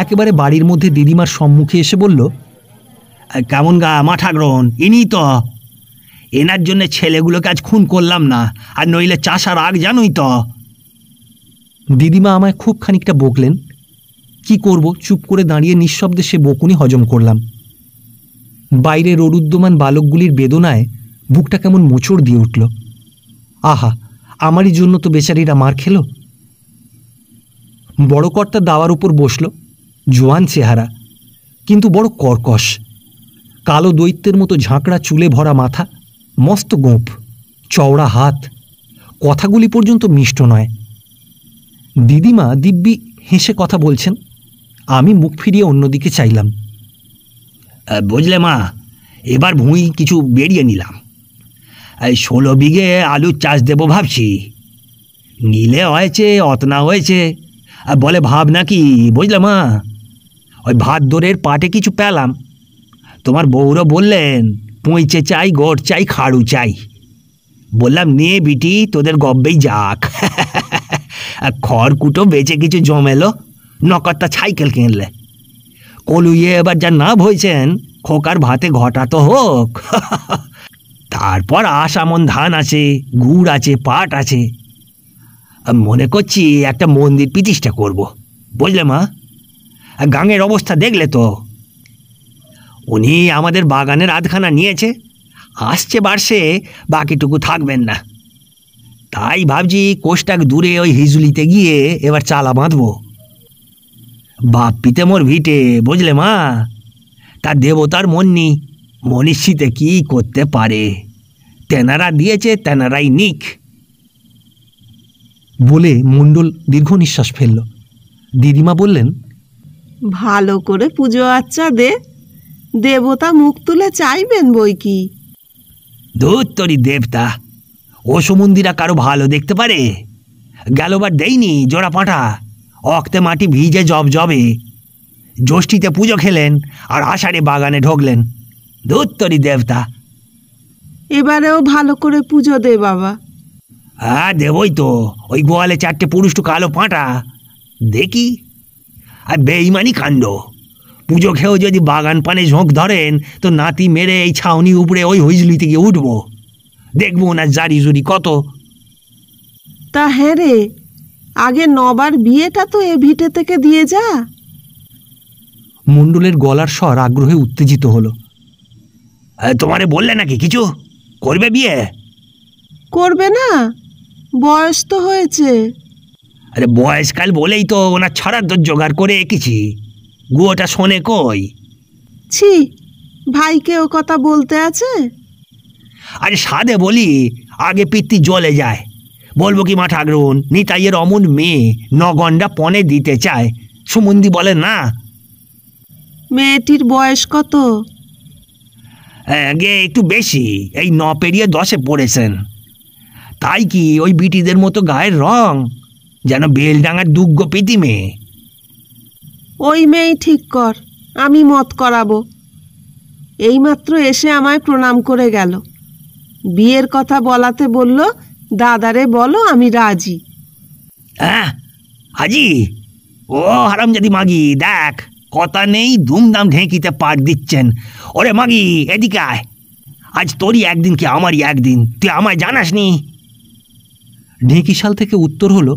একেবারে বাড়ির মধ্যে দিদিমার সম্মুখে এসে বলল, কেমন গা মাঠাগ্রহণ, ইনি তো, এনার জন্য ছেলেগুলোকে আজ খুন করলাম না, আর নইলে চাষার আগ জানোই তো। দিদিমা আমায় খুব খানিকটা বকলেন। কি করব, চুপ করে দাঁড়িয়ে নিঃশব্দে সে বকুনি হজম করলাম। বাইরে রোরুদ্যমান বালকগুলির বেদনায় বুকটা কেমন মোচড় দিয়ে উঠল। আহা, আমারই জন্য তো বেচারিরা মার খেল। বড় কর্তা দাওয়ার উপর বসল। জোয়ান চেহারা, কিন্তু বড় কর্কশ। কালো দৈত্যের মতো ঝাঁকড়া চুলে ভরা মাথা, মস্ত গোঁফ, চওড়া হাত, কথাগুলি পর্যন্ত মিষ্ট নয়। দিদিমা দিব্যি হেসে কথা বলছেন। আমি মুখ ফিরিয়ে অন্যদিকে চাইলাম। বুঝলে মা, এবার ভুঁই কিছু বেরিয়ে নিলাম। 16 বিঘে আলুর চাষ দেবো ভাবছি। নিলে হয়েছে, অতনা হয়েছে, বলে ভাব নাকি, বুঝলে মা। ওই ভাদ্রের পাটে কিছু পেলাম। তোমার বউরা বললেন, পঁইচে চাই, গোট চাই, খাড়ু চাই। বললাম, নে বিটি, তোদের গব্বেই যাক। খড়কুটো বেচে কিছু জমেলো, নকরটা সাইকেল কিনলে। কলুইয়ে এবার যা না হয়েছেন, খোকার ভাতে ঘটা তো হোক। তারপর আসামন ধান আছে, গুড় আছে, পাট আছে। মনে করছি একটা মন্দির প্রতিষ্ঠা করব, বুঝলে মা। গাঙের অবস্থা দেখলে তো। উনি আমাদের বাগানের আধখানা নিয়েছে, আসছে বার্ষে বাকিটুকু থাকবেন না। তাই ভাবছি কোষটাক দূরে ওই হিজুলিতে গিয়ে এবার চালা বাঁধব। বাপ পিতে মোর ভিটে, বুঝলে মা। তার দেবতার মন্নি, মনীষীতে কি করতে পারে। তেনারা দিয়েছে, তেনারাই নিক। বলে মণ্ডল দীর্ঘ নিঃশ্বাস ফেলল। দিদিমা বললেন, ভালো করে পুজো আচ্চা দে, দেবতা মুখ তুলে চাইবেন বই কি। ধুত্তরি দেবতা, ও সমন্দিরা কারো ভালো দেখতে পারে? গেলবার দেয়নি জোড়া পাঁঠা, অক্তে মাটি ভিজে জব জবে। জ্যৈষ্ঠীতে পুজো খেলেন আর আষাঢ়ে বাগানে ঢোকলেন। ধুত্তরি দেবতা। এবারেও ভালো করে পুজো দে বাবা। হ্যাঁ, দেবই তো। ওই গোয়ালে 4টে পুরুষটু কালো পাঁঠা দেখি। আর বেইমানি কাণ্ড, পুজো খেয়েও যদি বাগান পানে ঝোঁক ধরেন, তো নাতি মেরে এই ছাউনি উপরে ওই হইজলিতে গিয়ে উঠবো। দেখবো না জারি জুরি কত। তা হ্যাঁ রে, আগে নবার বিয়েটা তো এ ভিটে থেকে দিয়ে যা। মণ্ডলের গলার স্বর আগ্রহে উত্তেজিত হলো। তোমারে বললে নাকি কিছু করবে বিয়ে? করবে না, বয়স তো হয়েছে। আরে বয়সকাল বলেই তো ওনার ছড়ার জোগাড় করে এঁকেছি। গুয়োটা শোনে কই? ছি, ভাইকে ও কথা বলতে আছে? আরে সাদে বলি, আগে পিত্তি জ্বলে যায়, বলবো কি মা ঠাকরুন, নিতাইয়ের অমন মেয়ে নগন্ডা পণে দিতে চায়, সুমন্দি বলে না। মেয়েটির বয়স কত? গে একটু বেশি, এই 9 পেরিয়ে 10-এ পড়েছেন। তাই কি ওই বিটিদের মতো গায়ের রং, যেন বেলডাঙার দুগ্গ পিতি মেয়ে। ওই মেয়েই ঠিক কর, আমি মত করাবো। এইমাত্র এসে আমায় প্রণাম করে গেল। বিয়ের কথা বলাতে বলল, দাদারে বলো আমি রাজি। হ্যাঁ হাজি, ও হারামজাদি মাগি, দেখ কথা নেই ধুমধাম ঢেঁকিতে পাট দিচ্ছেন। ওরে মাগি এদিকে আয়, আজ তোরই একদিন কি আমারই একদিন, তুই আমায় জানাসনি? ঢেঁকিশাল থেকে উত্তর হলো,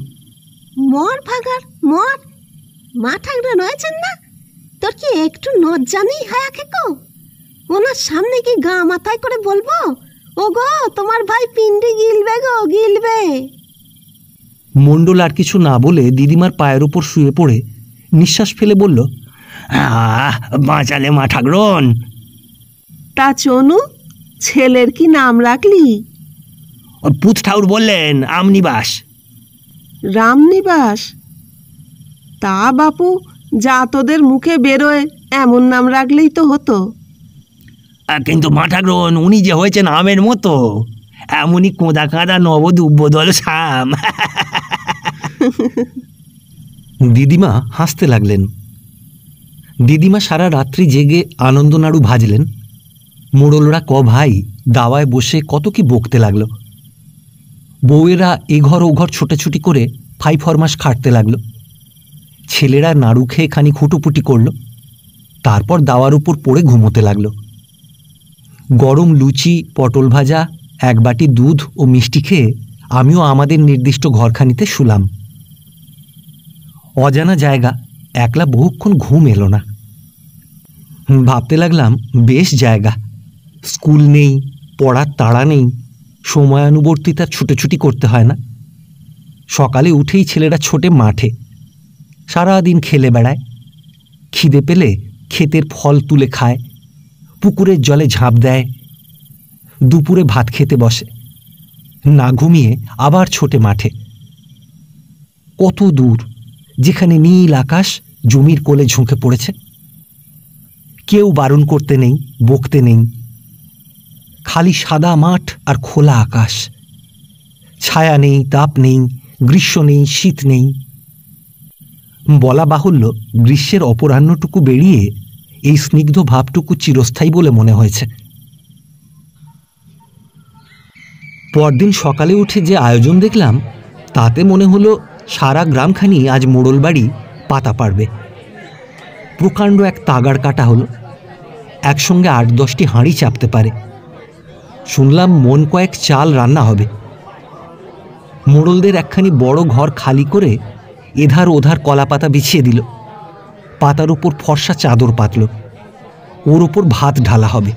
মর ভাগার মর, মা ঠাকরুন হয়েছেন না? তোর কি একটু লজ্জা নেই হায়াকে কো? ওনার সামনে কি গা মাথায় করে বলবো, ও গো তোমার ভাই পিন্ডি গিলবে গো, গিলবে? মণ্ডল আর কিছু না বলে দিদিমার পায়ের উপর শুয়ে পড়ে নিঃশ্বাস ফেলে বলল, বাঁচালে মা ঠাকরুন। তা চনু, ছেলের কি নাম রাখলি? ওর পুত ঠাউর বললেন আমনিবাস। রামনিবাস? তা বাপু, যা তোদের মুখে বেরোয় এমন নাম রাখলেই তো হতো। কিন্তু মা ঠাকরুন, উনি যে হয়েছেন আমের মতো, এমনই কোঁদা কাঁদা নবদুব্বদল শাম। দিদিমা হাসতে লাগলেন। দিদিমা সারা রাত্রি জেগে আনন্দনাড়ু ভাজলেন। মোড়লরা ক ভাই দাওয়ায় বসে কত কি বকতে লাগলো। বউয়েরা এঘর ওঘর ছোটাছুটি করে ফাই ফরমাস খাটতে লাগলো। ছেলেরা নাড়ু খেয়ে খানি খুটোপুটি করল, তারপর দাওয়ার উপর পড়ে ঘুমোতে লাগলো। গরম লুচি, পটল ভাজা, এক বাটি দুধ ও মিষ্টি খেয়ে আমিও আমাদের নির্দিষ্ট ঘরখানিতে শুলাম। অজানা জায়গা, একলা বহুক্ষণ ঘুম এলো না। ভাবতে লাগলাম, বেশ জায়গা, স্কুল নেই, পড়ার তাড়া নেই, সময়ানুবর্তিতার ছুটোছুটি করতে হয় না। সকালে উঠেই ছেলেরা ছোটে মাঠে, সারাদিন খেলে বেড়ায়। খিদে পেলে ক্ষেতের ফল তুলে খায়, পুকুরের জলে ঝাঁপ দেয়, দুপুরে ভাত খেতে বসে, না ঘুমিয়ে আবার ছোটে মাঠে। কত দূর, যেখানে নীল আকাশ জমির কোলে ঝুঁকে পড়েছে। কেউ বারণ করতে নেই, বকতে নেই, খালি সাদা মাঠ আর খোলা আকাশ। ছায়া নেই, তাপ নেই, গ্রীষ্ম নেই, শীত নেই। বলা বাহুল্য, গ্রীষ্মের অপরাহ্নটুকু বেরিয়ে এই স্নিগ্ধ ভাবটুকু চিরস্থায়ী বলে মনে হয়েছে। পরদিন সকালে উঠে যে আয়োজন দেখলাম, তাতে মনে হলো সারা গ্রামখানি আজ মোড়ল বাড়ি পাতা পাড়বে। প্রকাণ্ড এক তাগাড় কাটা হলো, একসঙ্গে 8-10টি হাঁড়ি চাপতে পারে। শুনলাম মন কয়েক চাল রান্না হবে। মোড়লদের একখানি বড় ঘর খালি করে এধার ওধার কলা পাতা বিছিয়ে দিল। পাতার উপর ফর্সা চাদর পাতল, ওর ওপর ভাত ঢালা হবে।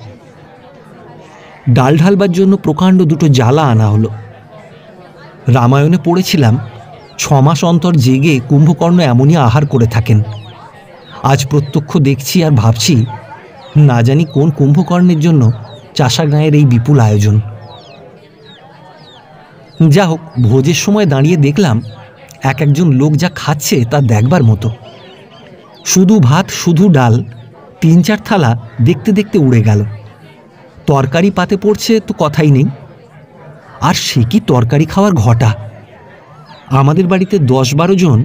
ডাল ঢালবার জন্য প্রকাণ্ড 2টো জ্বালা আনা হলো। রামায়ণে পড়েছিলাম 6 মাস অন্তর জেগে কুম্ভকর্ণ এমনই আহার করে থাকেন। আজ প্রত্যক্ষ দেখছি আর ভাবছি, না জানি কোন কুম্ভকর্ণের জন্য চাষা গাঁয়ের এই বিপুল আয়োজন। যা হোক, ভোজের সময় দাঁড়িয়ে দেখলাম এক একজন লোক যা খাচ্ছে তা দেখবার মতো। শুধু ভাত, শুধু ডাল, 3-4 থালা দেখতে দেখতে উড়ে গেল। তরকারি পাতে পড়ছে তো কথাই নেই। আর সে কি তরকারি খাওয়ার ঘটা! আমাদের বাড়িতে 10-12 জন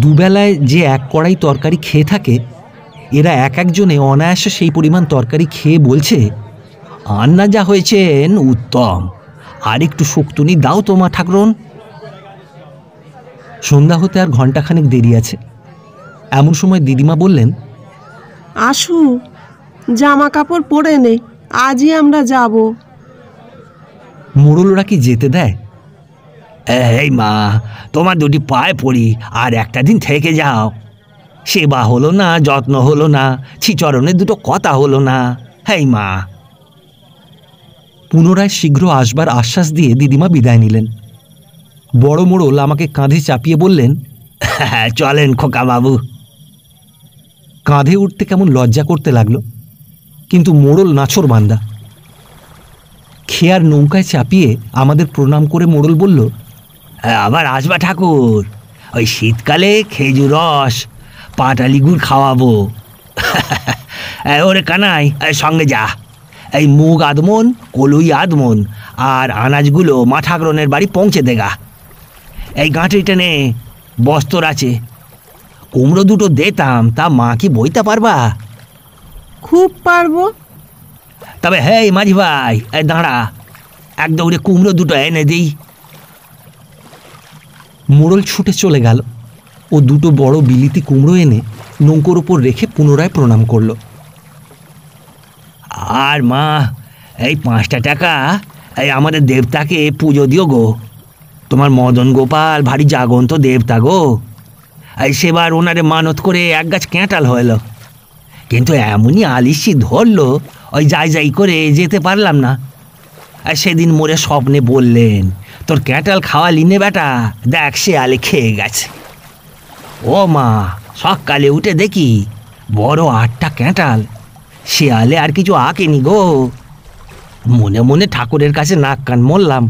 দুবেলায় যে এক কড়াই তরকারি খেয়ে থাকে, এরা এক একজনে অনায়াসে সেই পরিমাণ তরকারি খেয়ে বলছে, আন্না যা হয়েছেন উত্তম, আর একটু শোকতুনি দাও তো মা ঠাকরুন। সন্ধ্যা হতে আর ঘণ্টাখানেক দেরি আছে। এমন সময় দিদিমা বললেন, আসু, জামা কাপড় পরে নে, আজই আমরা যাব। মোড়লরা কি যেতে দেয়? এই মা, তোমার 2টি পায়ে পড়ি, আর একটা দিন থেকে যাও। সেবা হলো না, যত্ন হলো না, ছিচরণের 2টো কথা হলো না। হেই মা। পুনরায় শীঘ্র আসবার আশ্বাস দিয়ে দিদিমা বিদায় নিলেন। বড় মোড়ল আমাকে কাঁধে চাপিয়ে বললেন, চলেন খোকা বাবু। কাঁধে উঠতে কেমন লজ্জা করতে লাগলো, কিন্তু মোড়ল নাছোড় বান্দা। খেয়ার নৌকায় চাপিয়ে আমাদের প্রণাম করে মোড়ল বলল, আবার আসবা ঠাকুর, ওই শীতকালে খেজুর রস পাটালি গুড় খাওয়াবো। ওরে কানাই, সঙ্গে যা, এই মুগ আদমন, কলুই আদমন আর আনাজগুলো মা ঠাকরনের বাড়ি পৌঁছে দেগা। এই গাঁটরিটা নে, বস্তর আছে। কুমড়ো দুটো দিতাম, তা মা কি বইতে পারবা? খুব পারবো। তবে হ্যাঁ মাঝি ভাই, দাঁড়া, এক দৌড়ে কুমড়ো দুটো এনে দিই। মোড়ল ছুটে চলে গেল ও দুটো বড় বিলিতি কুমড়ো এনে নৌকোর ওপর রেখে পুনরায় প্রণাম করল। আর মা, এই 5টা টাকা এই আমাদের দেবতাকে পুজো দিও গো। তোমার মদন গোপাল ভারী জাগন্ত দেবতা গো। এই সেবার ওনারে মানত করে এক গাছ ক্যাঁটাল হইল, কিন্তু এমনই আলিসি ধরলো, ওই যাই করে যেতে পারলাম না। আর সেদিন মোরে স্বপ্নে বললেন, তোর ক্যাঁটাল খাওয়ালি নে বেটা, দেখ শেয়ালে খেয়ে গেছে। ও মা, সকালে উঠে দেখি বড় 8টা ক্যাঁটাল, শেয়ালে আর কিছু আঁকেনি গো। মনে মনে ঠাকুরের কাছে নাক কান মরলাম।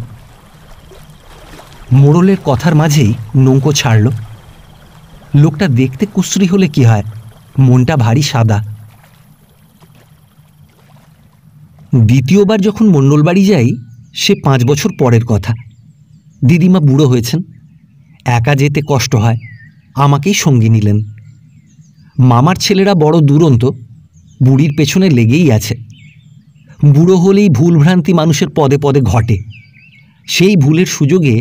মোড়লের কথার মাঝেই নৌকো ছাড়ল। লোকটা দেখতে কুশ্রী হলে কি হয়, মনটা ভারী সাদা। দ্বিতীয়বার যখন মণ্ডল বাড়ি যাই, সে 5 বছর পরের কথা। দিদিমা বুড়ো হয়েছেন, একা যেতে কষ্ট হয়, আমাকেই সঙ্গী নিলেন। মামার ছেলেরা বড় দুরন্ত, বুড়ির পেছনে লেগেই আছে। বুড়ো হলেই ভুলভ্রান্তি মানুষের পদে পদে ঘটে। সেই ভুলের সুযোগে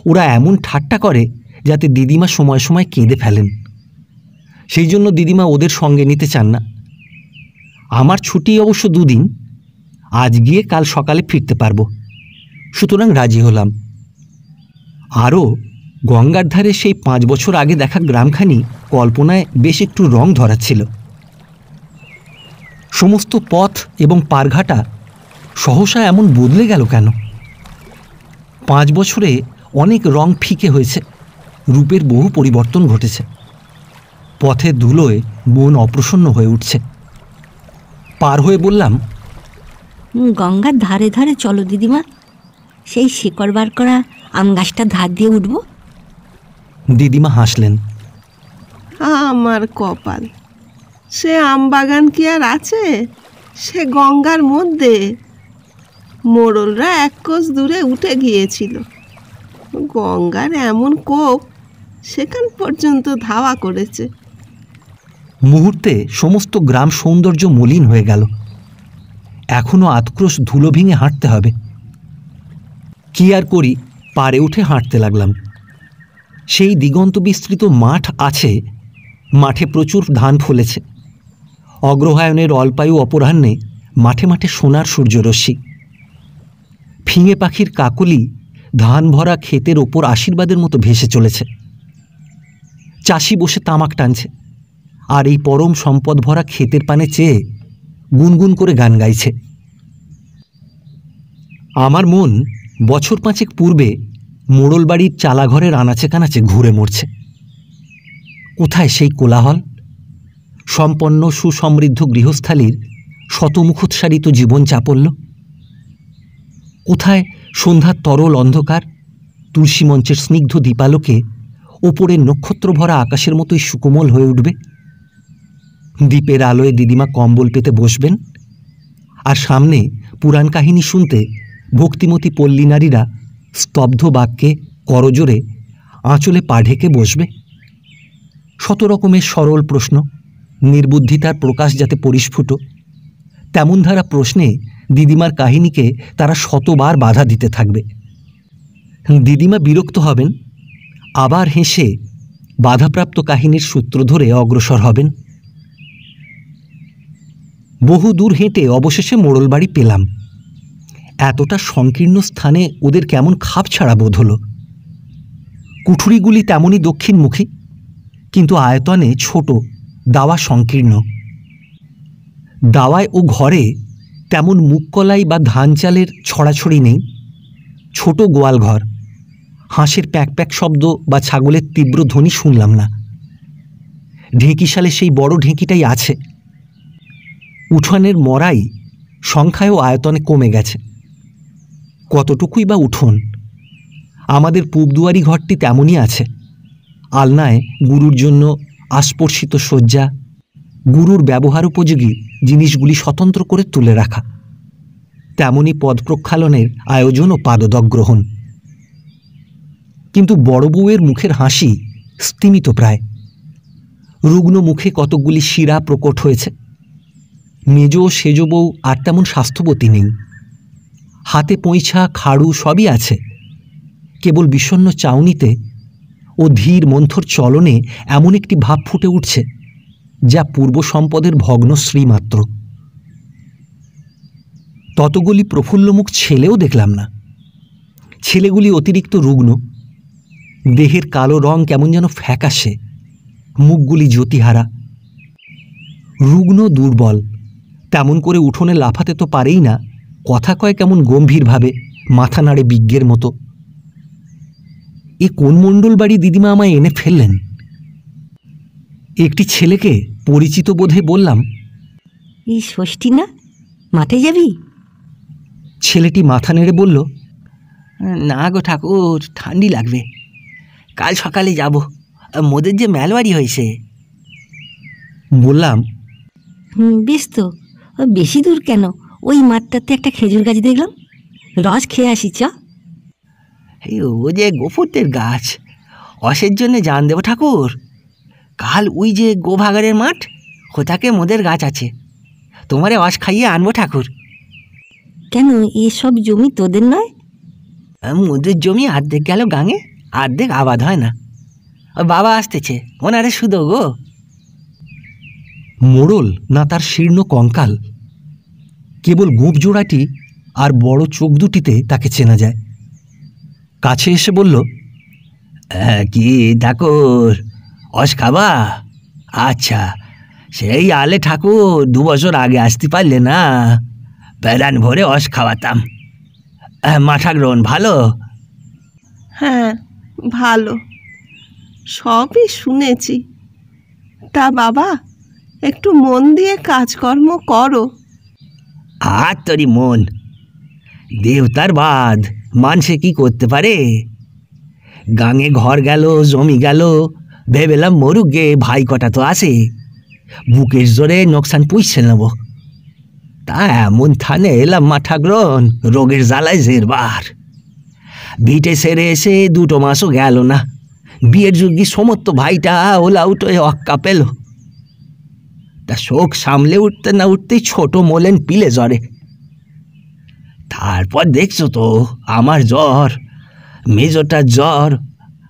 ওরা এমন ঠাট্টা করে যাতে দিদিমা সময় সময় কেঁদে ফেলেন। সেই জন্য দিদিমা ওদের সঙ্গে নিতে চান না। আমার ছুটি অবশ্য 2 দিন, আজ গিয়ে কাল সকালে ফিরতে পারবো, সুতরাং রাজি হলাম। আরও গঙ্গার ধারে সেই 5 বছর আগে দেখা গ্রামখানি কল্পনায় বেশ একটু রং ধরাচ্ছিল। সমস্ত পথ এবং পারঘাটা সহসা এমন বদলে গেল কেন? 5 বছরে অনেক রং ফিকে হয়েছে, রূপের বহু পরিবর্তন ঘটেছে। পথের ধুলোয় মন অপ্রসন্ন হয়ে উঠছে। পার হয়ে বললাম, গঙ্গার ধারে ধারে চলো দিদিমা, সেই শিকড় বার করা আম গাছটা ধার দিয়ে উঠব। দিদিমা হাসলেন। আমার কপাল, সে আম বাগান কি আর আছে? সে গঙ্গার মধ্যে। মোড়লরা 1 কোস দূরে উঠে গিয়েছিল। গঙ্গার এমন কোপ, সেখান পর্যন্ত ধাওয়া করেছে। মুহূর্তে সমস্ত গ্রাম সৌন্দর্য মলিন হয়ে গেল। এখনো আতক্রোশ ধুলো ভেঙে হাঁটতে হবে। কি আর করি, পারে উঠে হাঁটতে লাগলাম। সেই দিগন্ত বিস্তৃত মাঠ আছে, মাঠে প্রচুর ধান ফলেছে। অগ্রহায়ণের অল্পায়ু অপরাহ্নে মাঠে মাঠে সোনার সূর্যরশ্মি। ফিঙে পাখির কাকলি ধান ভরা ক্ষেতের ওপর আশীর্বাদের মতো ভেসে চলেছে। চাষি বসে তামাক টানছে, আর এই পরম সম্পদ ভরা ক্ষেতের পানে চেয়ে গুনগুন করে গান গাইছে। আমার মন বছর 5 পূর্বে মোড়ল বাড়ির চালাঘরের আনাচে কানাচে ঘুরে মরছে। কোথায় সেই কোলাহল, সম্পন্ন সুসমৃদ্ধ গৃহস্থালীর শতমুখোৎসারিত জীবন চাপল্য? কোথায় সন্ধ্যার তরল অন্ধকার, তুলসী মঞ্চের স্নিগ্ধ দীপালোকে ওপরের নক্ষত্র ভরা আকাশের মতোই সুকোমল হয়ে উঠবে? দ্বীপের আলোয় দিদিমা কম্বল পেতে বসবেন, আর সামনে পুরাণ কাহিনী শুনতে ভক্তিমতী পল্লী নারীরা স্তব্ধ বাক্যে করজোরে আঁচলে পা ঢেকে বসবে। 100 রকমের সরল প্রশ্ন, নির্বুদ্ধিতার প্রকাশ যাতে পরিস্ফুট, তেমন ধারা প্রশ্নে দিদিমার কাহিনীকে তারা 100বার বাধা দিতে থাকবে। দিদিমা বিরক্ত হবেন, আবার হেসে বাধাপ্রাপ্ত কাহিনীর সূত্র ধরে অগ্রসর হবেন। বহু দূর হেঁটে অবশেষে মোড়ল বাড়ি পেলাম। এতটা সংকীর্ণ স্থানে ওদের কেমন খাপ ছাড়া বোধ হল। কুঠুরিগুলি তেমনই দক্ষিণমুখী, কিন্তু আয়তনে ছোট, দাওয়া সংকীর্ণ। দাওয়ায় ও ঘরে তেমন মুগকলাই বা ধান চালের ছড়াছড়ি নেই। ছোট গোয়াল ঘর, হাঁসের প্যাক প্যাক শব্দ বা ছাগলের তীব্র ধ্বনি শুনলাম না। ঢেঁকিশালে সেই বড় ঢেঁকিটাই আছে। উঠোনের মরাই সংখ্যায় ও আয়তনে কমে গেছে। কতটুকুই বা উঠোন, আমাদের পূবদুয়ারি ঘরটি তেমনই আছে। আলনায় গুরুর জন্য আস্পর্শিত শয্যা, গুরুর ব্যবহার উপযোগী জিনিসগুলি স্বতন্ত্র করে তুলে রাখা, তেমনি পদ প্রক্ষালনের আয়োজন ও পাদদক গ্রহণ। কিন্তু বড় বউয়ের মুখের হাসি স্তিমিত প্রায়। রুগ্ন মুখে কতকগুলি শিরা প্রকট হয়েছে। মেজ ও সেজ বউ আর তেমন স্বাস্থ্যবতী নেই। হাতে পৈঁছা খাড়ু সবই আছে, কেবল বিষণ্ণ চাউনিতে ও ধীর মন্থর চলনে এমন একটি ভাব ফুটে উঠছে যা পূর্ব সম্পদের ভগ্নশ্রী মাত্র। ততগুলি প্রফুল্লমুখ ছেলেও দেখলাম না। ছেলেগুলি অতিরিক্ত রুগ্ন, দেহের কালো রং কেমন যেন ফ্যাকাশে, মুখগুলি জ্যোতিহারা। রুগ্ন দুর্বল, তেমন করে উঠোনে লাফাতে তো পারেই না, কথা কয় কেমন গম্ভীরভাবে, মাথা নাড়ে বিজ্ঞের মতো। এ কোন মণ্ডল বাড়ি দিদিমা আমায় এনে ফেললেন? একটি ছেলেকে পরিচিত বোধে বললাম, এই ষষ্ঠী না, মাঠে যাবি? ছেলেটি মাথা নেড়ে বলল, না গো ঠাকুর, ঠান্ডি লাগবে, কাল সকালে যাব, মোদের যে মেলবাড়ি হয়েছে। বললাম, বেশ তো, বেশি দূর কেন, ওই মাঠটাতে একটা খেজুর গাছ দেখলাম, রস খেয়ে আসি চ। এই ও যে গোফুরদের গাছ, অসের জন্যে জান দেব ঠাকুর। কাল ওই যে গোভাগারের মাঠ, ওটাকে মোদের গাছ আছে, তোমারে অস খাইয়ে আনবো ঠাকুর। কেন, এসব জমি তোদের নয়? মোদের জমি অর্ধেক গেল গাঙে, অর্ধেক আবাদ হয় না। বাবা আসতেছে, ওনারে শুধু গো। মোড়ল না তার শীর্ণ কঙ্কাল, কেবল গোঁপ জোড়াটি আর বড় চোখ দুটিতে তাকে চেনা যায়। কাছে এসে বলল, কি ঠাকুর, অস খাবা? আচ্ছা, সেই আলে ঠাকুর 2 বছর আগে আসতে পারলে না, প্যারান ভরে অস খাওয়াতাম। মাঠা গ্রহণ ভালো? হ্যাঁ, ভালো, সবই শুনেছি। তা বাবা, একটু মন দিয়ে কাজকর্ম করো। আর তোরই মন, দেবতার বাদ মানুষে কি করতে পারে? গাঙে ঘর গেল, জমি গেল, ভেবেলাম মরুক গে, ভাই কটা তো আসে, বুকের জোরে নোকসান পুষছে নেব। তা এমন থানে এলাম মাঠা গ্রহণ, রোগের জ্বালায় জেরবার। ভিটে সেরে এসে 2 মাসও গেল না, বিয়ের যুগী সমস্ত ভাইটা ওলা উঠে অক্কা পেল। তা শোক সামলে উঠতে না উঠতেই ছোট মোলেন পিলে জ্বরে। তারপর দেখছো তো আমার জ্বর, মেজোটার জ্বর,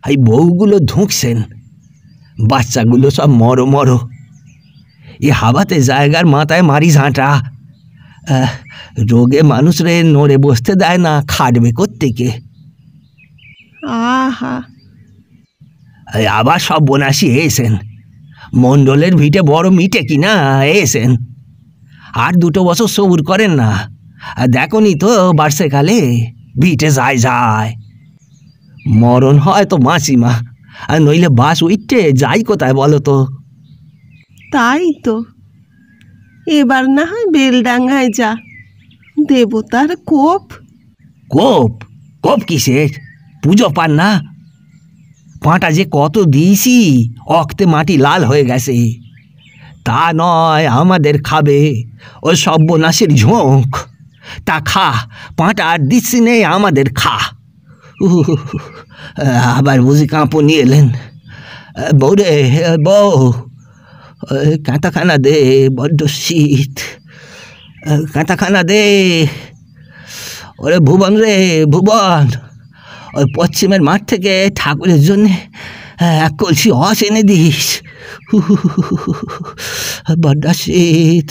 এই বউগুলো ধুঁকছেন, বাচ্চাগুলো সব মরো মরো। এ হাওয়াতে জায়গার মাথায় মারি ঝাঁটা। রোগে মানুষ রে নড়ে বসতে দেয় না, খাটবে কোত্থেকে। আহা, আবার সব বোনাসি এসেন, মণ্ডলের ভিটে বড় মিটে কিনা এসেন, আর 2 বছর সবুর করেন না। দেখনি তো বার্ষেকালে ভিটে যায় যায়, মরণ হয় তো মাসিমা, আর নইলে বাস উঠতে যাই কোথায় বলো তো? তাই তো, এবার না হয় বেলডাঙ্গায় যা, দেবতার কোপ। কোপ? কোপ কিসের? পুজো পান না? পাঁটা যে কত দিয়েছি, অক্তে মাটি লাল হয়ে গেছে। তা নয় আমাদের খাবে, ও সর্বনাশের ঝোঁক। তা খা, পাঁটা আর দিচ্ছি নেই, আমাদের খা। আবার বুঝি কাঁপনি এলেন। বউ রে বউ, কাঁটাখানা দে, বড্ড শীত, কাঁটাখানা দে। ওরে ভুবন রে ভুবন, ওই পশ্চিমের মাঠ থেকে ঠাকুরের জন্যে 1 কলসি অস এনে দিস। বড্ড শীত,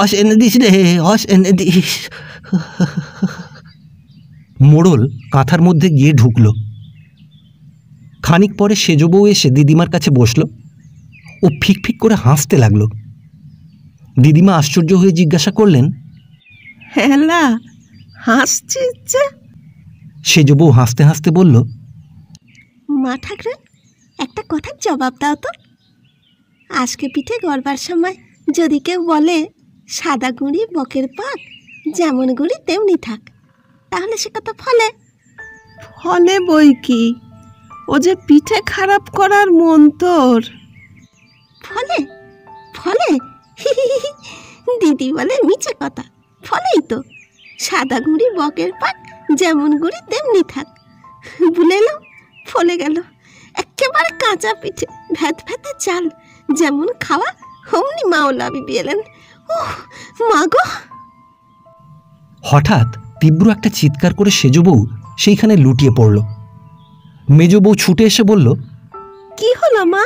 অস এনে দিস রে, অস এনে দিস। মোড়ল কাঁথার মধ্যে গিয়ে ঢুকল। খানিক পরে সেজ বউ এসে দিদিমার কাছে বসল ও ফিক ফিক করে হাসতে লাগল। দিদিমা আশ্চর্য হয়ে জিজ্ঞাসা করলেন, হেলা, হাসছিস যে? সেজ বউ হাসতে হাসতে বলল, মা ঠাকরুন, একটা কথার জবাব দাও তো। আজকে পিঠে গড়বার সময় যদি কেউ বলে সাদা গুঁড়ি বকের পাক, যেমন গুঁড়ি তেমনি থাক, তাহলে সে কথা ফলে? ফলে বই কি, ও যে পিঠে খারাপ করার মন্তর। ফলে ফলে দিদি বলে মিছে কথা, ফলেই তো। সাদা গুঁড়ি বকের পাক, যেমন গুঁড়ি তেমনি থাক। বুলেলাম, ফলে গেল। একেবারে কাঁচা পিঠে, ভ্যাত ভ্যাতে চাল, যেমন খাওয়া অমনি মাওলা বিবি এলেন। ও মা গো! হঠাৎ তীব্র একটা চিৎকার করে সেজ বউ সেইখানে লুটিয়ে পড়ল। মেজ বউ ছুটে এসে বলল, কি হলো মা?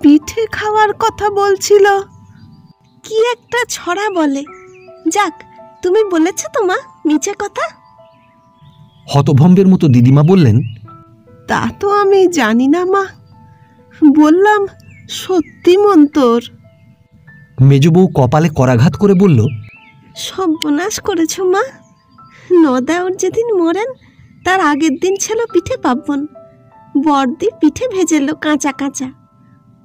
পিঠে খাওয়ার কথা বলছিল। কি একটা ছড়া বলে। যাক, তুমি বলেছ তো মা মিছে কথা। হতভম্বের মতো দিদিমা বললেন, তা তো আমি জানি না মা, বললাম সত্যি মন্তর। মেজ বউ কপালে করাঘাত করে বলল, সর্বনাশ করেছ মা। নদাউর যেদিন মরেন তার আগের দিন ছিল পিঠে পার্বণ। বড়দি পিঠে ভেজেলো কাঁচা কাঁচা।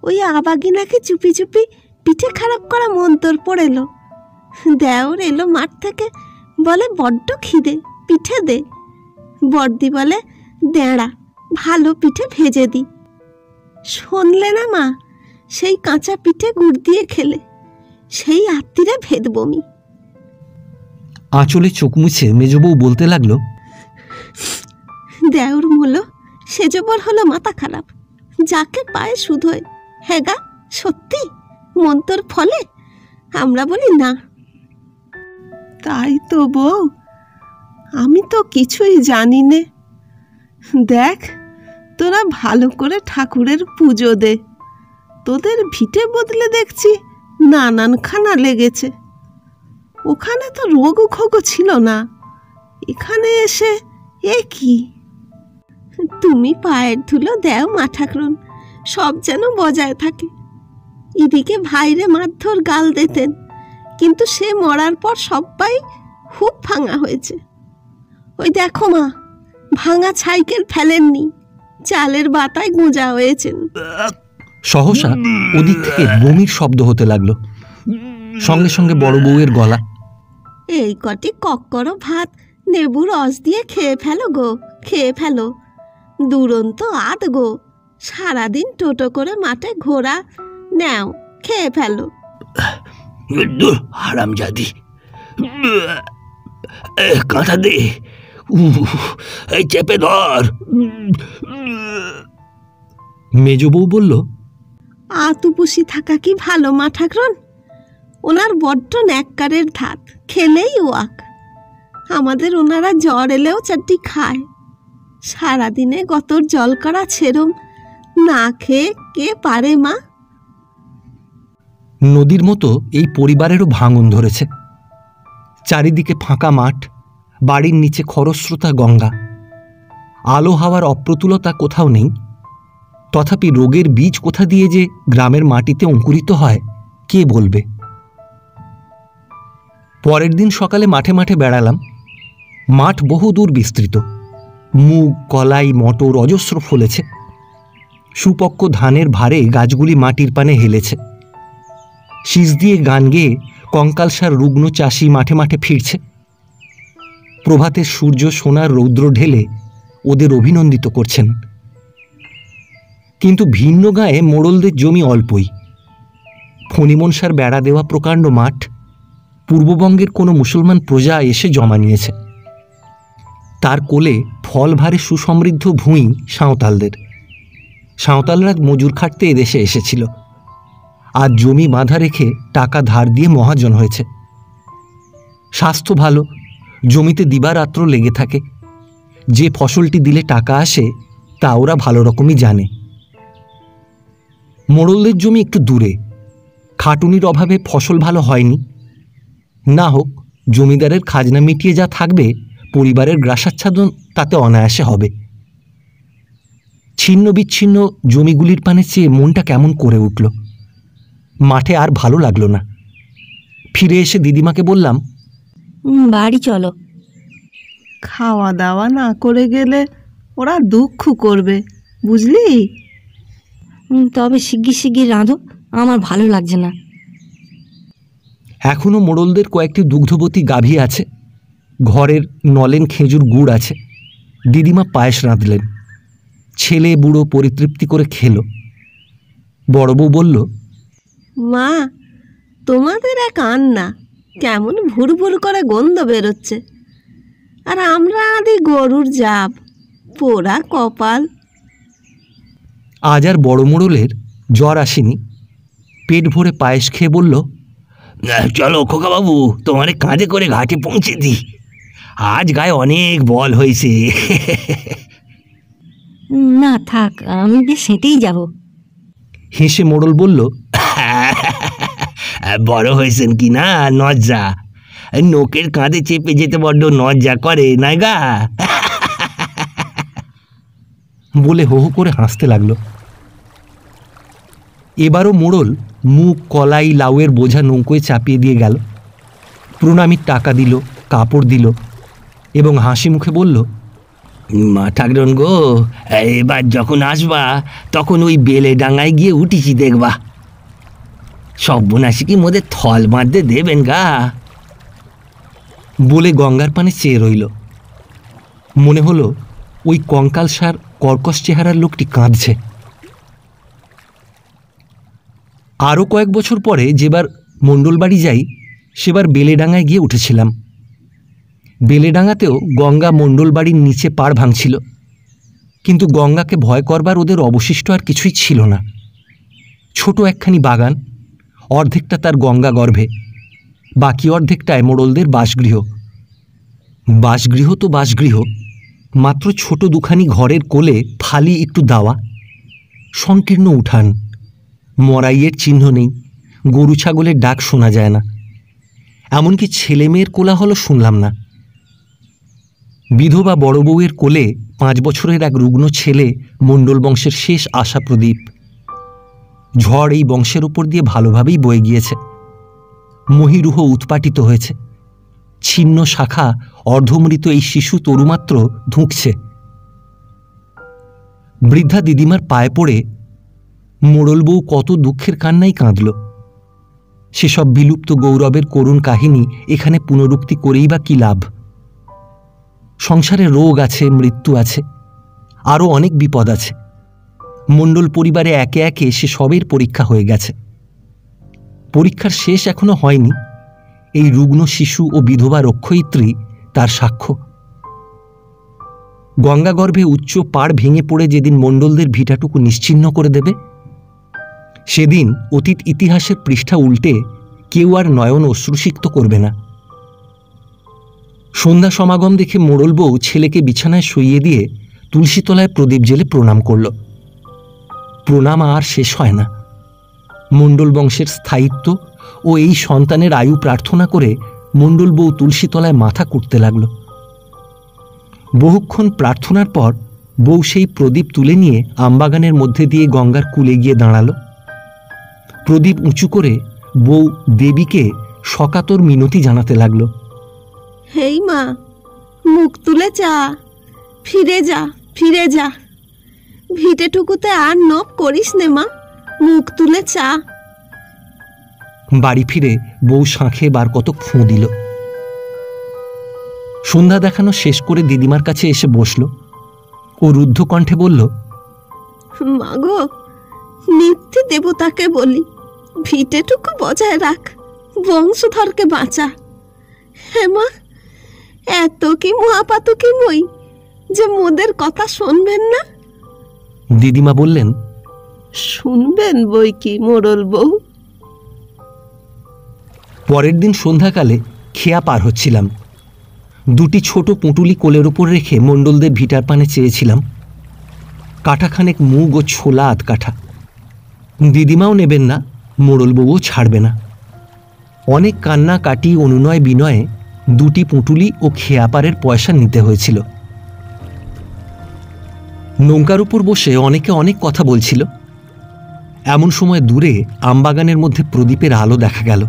ওই আবাগিনাকে চুপি চুপি পিঠে খারাপ করা মন্তর পড়েলো। দেওর এলো মাঠ থেকে, বলে বড্ড খিদে, পিঠে দে। বড়দি বলে দেড়া, ভালো পিঠে ভেজে দি। শুনলে না মা, সেই কাঁচা পিঠে গুড় দিয়ে খেলে। সেই আত্মীরে ভেদ বমি। আঁচলে চোখ মুছে মেজ বউ বলতে লাগলো, দেওর মূলো সেজবর হলো মাথা খারাপ, যাকে পায় শুধোয়। হ্যাঁ গা, সত্যি মন্তর ফলে? আমরা বলি না। তাই তো বউ, আমি তো কিছুই জানি নে। দেখ, তোরা ভালো করে ঠাকুরের পুজো দে। তোদের ভিটে বদলে দেখছি নানান খানা লেগেছে। ওখানে তো রোগ খোগ ছিল না, এখানে এসে এ কি? তুমি পায়ের ধুলো দেও মা ঠাকুরন, সব যেন বজায় থাকে। এদিকে ভাইরে মারধর গাল দিতেন, কিন্তু সে মরার পর সবাই খুব ভাঙা হয়েছে। ওই দেখো মা, ভাঙা সাইকেল ফেলেননি, চালের বাতায় গুঁজা হয়েছেন। সহসা ওদিক থেকে বমির শব্দ হতে লাগলো। সঙ্গে সঙ্গে বড় বউয়ের গলা, এই কটি কক্কর ভাত নেবুর রস দিয়ে খেয়ে ফেলো গো, খেয়ে ফেলো। দুরন্ত আধ গো, সারাদিন টোটো করে মাঠে ঘোরা, নাও খেয়ে ফেলো। হারামজাদি, কাঁথা দে, এই চেপে ধর। মেজ বউ বলল, আতুপুসি থাকা কি ভালো মা ঠাকুরন? ওনার বড্ড ন্যাক্কারের ধাত, খেলেই ওয়াক। আমাদের ওনারা জ্বর এলেও চারটি খায়। সারাদিনে গতর জল করা ছেরম না খেয়ে কে পারে মা? নদীর মতো এই পরিবারেরও ভাঙন ধরেছে। চারিদিকে ফাঁকা মাঠ, বাড়ির নিচে খরস্রোতা গঙ্গা। আলো হাওয়ার অপ্রতুলতা কোথাও নেই। তথাপি রোগের বীজ কোথা দিয়ে যে গ্রামের মাটিতে অঙ্কুরিত হয় কে বলবে। পরের দিন সকালে মাঠে মাঠে বেড়ালাম। মাঠ বহুদূর বিস্তৃত। মুগ, কলাই, মটর অজস্র ফলেছে। সুপক্ক ধানের ভারে গাছগুলি মাটির পানে হেলেছে। শীষ দিয়ে গান গেয়ে কঙ্কালসার রুগ্ন চাষি মাঠে মাঠে ফিরছে। প্রভাতের সূর্য সোনার রৌদ্র ঢেলে ওদের অভিনন্দিত করছেন। কিন্তু ভিন্ন গাঁয়ে মোড়লদের জমি অল্পই। ফণিমনসার বেড়া দেওয়া প্রকাণ্ড মাঠ পূর্ববঙ্গের কোনো মুসলমান প্রজা এসে জমা নিয়েছে। তার কোলে ফল ভারে সুসমৃদ্ধ ভূঁই সাঁওতালদের। সাঁওতালরা মজুর খাটতে এদেশে এসেছিল। আজ জমি বাঁধা রেখে টাকা ধার দিয়ে মহাজন হয়েছে। স্বাস্থ্য ভালো, জমিতে দিবারাত্র লেগে থাকে। যে ফসলটি দিলে টাকা আসে তা ওরা ভালো রকমই জানে। মোড়লদের জমি একটু দূরে, খাটুনির অভাবে ফসল ভালো হয়নি। না হোক, জমিদারের খাজনা মিটিয়ে যা থাকবে পরিবারের গ্রাসাচ্ছাদন তাতে অনায়াসে হবে। ছিন্ন বিচ্ছিন্ন জমিগুলির পানে চেয়ে মনটা কেমন করে উঠল। মাঠে আর ভালো লাগলো না। ফিরে এসে দিদিমাকে বললাম, বাড়ি চলো। খাওয়া দাওয়া না করে গেলে ওরা দুঃখ করবে, বুঝলি? তবে শিগগির শিগগির রাঁধো, আমার ভালো লাগছে না। এখনো মোড়লদের কয়েকটি দুগ্ধবতী গাভী আছে। ঘরের নলেন খেজুর গুড় আছে। দিদিমা পায়েস রাঁধলেন। ছেলে বুড়ো পরিতৃপ্তি করে খেল। বড় বউ বলল, মা, তোমাদের এক আন্না কেমন ভুরভুর করে গন্ধ বেরোচ্ছে, আর আমরা আদি গরুর জাব, পোড়া কপাল। আজ আর বড় মোড়লের জ্বর আসেনি। পেট ভরে পায়েস খেয়ে বলল, চলো খোকাবাবু, তোমারে কাঁধে করে ঘাটে পৌঁছে দিই। আজ গায়ে অনেক বল হয়েছে। না থাক, আমি বেশ হেঁটেই যাব। হেসে মোড়ল বলল, বড় হয়েছেন কি না নজ্জা, নোকের কাঁধে চেপে যেতে বড্ড নজ্জা করে না গা। বলে হো হো করে হাসতে লাগলো। এবারও মোড়ল মুখ কলাই লাউয়ের বোঝা নৌকোয় চাপিয়ে দিয়ে গেল। প্রণামীর টাকা দিল, কাপড় দিল এবং হাসি মুখে বলল, মা ঠাকরন গো, এবার যখন আসবা তখন ওই বেলে ডাঙায় গিয়ে উঠিছি দেখবা। সর্বনাশী কি মোদের থল বাঁধতে দেবেন গা। বলে গঙ্গার পানে চেয়ে রইল। মনে হলো ওই কঙ্কালসার কর্কশ চেহারার লোকটি কাঁদছে। আরও কয়েক বছর পরে যেবার মণ্ডলবাড়ি যাই, সেবার বেলেডাঙায় গিয়ে উঠেছিলাম। বেলেডাঙাতেও গঙ্গা মণ্ডলবাড়ির নিচে পাড় ভাঙছিল, কিন্তু গঙ্গাকে ভয় করবার ওদের অবশিষ্ট আর কিছুই ছিল না। ছোট একখানি বাগান, অর্ধেকটা তার গঙ্গা গর্ভে, বাকি অর্ধেকটায় মোড়লদের বাসগৃহ। বাসগৃহ তো বাসগৃহ, মাত্র ছোট দুখানি ঘরের কোলে ফালি একটু দাওয়া, সংকীর্ণ উঠান, মরাইয়ের চিহ্ন নেই, গরু ছাগলের ডাক শোনা যায় না, এমনকি ছেলে মেয়ের কোলাহলও শুনলাম না। বিধবা বড় বউয়ের কোলে 5 বছরের এক রুগ্ন ছেলে মণ্ডল বংশের শেষ আশা প্রদীপ। ঝড় এই বংশের উপর দিয়ে ভালোভাবেই বয়ে গিয়েছে। মহীরুহ উৎপাটিত হয়েছে। ছিন্ন শাখা অর্ধমৃত এই শিশু তরুমাত্র ধুঁকছে। বৃদ্ধা দিদিমার পায়ে পড়ে মোড়ল বউ কত দুঃখের কান্নাই কাঁদল। সেসব বিলুপ্ত গৌরবের করুণ কাহিনী এখানে পুনরুক্তি করেই বা কি লাভ? সংসারে রোগ আছে, মৃত্যু আছে, আরও অনেক বিপদ আছে। মণ্ডল পরিবারে একে একে সে সবের পরীক্ষা হয়ে গেছে। পরীক্ষার শেষ এখনো হয়নি, এই রুগ্ন শিশু ও বিধবা রক্ষয়িত্রী তার সাক্ষ্য। গঙ্গাগর্ভে উচ্চ পাড় ভেঙে পড়ে যেদিন মণ্ডলদের ভিটাটুকু নিশ্চিহ্ন করে দেবে, সেদিন অতীত ইতিহাসের পৃষ্ঠা উল্টে কেউ আর নয়ন অশ্রুসিক্ত করবে না। সন্ধ্যা সমাগম দেখে মোড়ল বউ ছেলেকে বিছানায় শুইয়ে দিয়ে তুলসীতলায় প্রদীপ জেলে প্রণাম করল। প্রণাম আর শেষ হয় না। মণ্ডল বংশের স্থায়িত্ব ও এই সন্তানের আয়ু প্রার্থনা করে মণ্ডল বউ তুলসীতলায় মাথা কুটতে লাগল। বহুক্ষণ প্রার্থনার পর বউ সেই প্রদীপ তুলে নিয়ে আমবাগানের মধ্যে দিয়ে গঙ্গার কূলে গিয়ে দাঁড়াল। প্রদীপ উঁচু করে বউ দেবীকে সকাতর মিনতি জানাতে লাগল। হেই মা, মুখ তুলে যা, ফিরে যা, ফিরে যা। ভিটেটুকুতে আর নব করিস নে মা, মুখ তুলে চা। বাড়ি ফিরে বউ শাঁখে বার কত ফোঁ দিল। সন্ধ্যা দেখানো শেষ করে দিদিমার কাছে এসে বসল ও রুদ্ধ কণ্ঠে বলল, মাগো, নিত্যি দেবতাকে বলি, ভিটেটুকু বজায় রাখ, বংশধরকে বাঁচা। হ্যাঁ মা, এত কি মহাপাতু কি মই যে মোদের কথা শুনবেন না? দিদিমা বললেন, শুনবেন বই কি মোড়ল বউ। পরের দিন সন্ধ্যাকালে খেয়া পার হচ্ছিলাম। দুটি ছোট পুঁটুলি কোলের ওপর রেখে মণ্ডলদের ভিটার পানে চেয়েছিলাম। কাঠাখানেক মুগ ও ছোলা আধ কাঠা। দিদিমাও নেবেন না, মোড়ল বউও ছাড়বে না। অনেক কান্না কাটি অনুনয় বিনয়ে দুটি পুঁটুলি ও খেয়া পারের পয়সা নিতে হয়েছিল। নৌকার উপর বসে অনেকে অনেক কথা বলছিল। এমন সময় দূরে আমবাগানের মধ্যে প্রদীপের আলো দেখা গেল।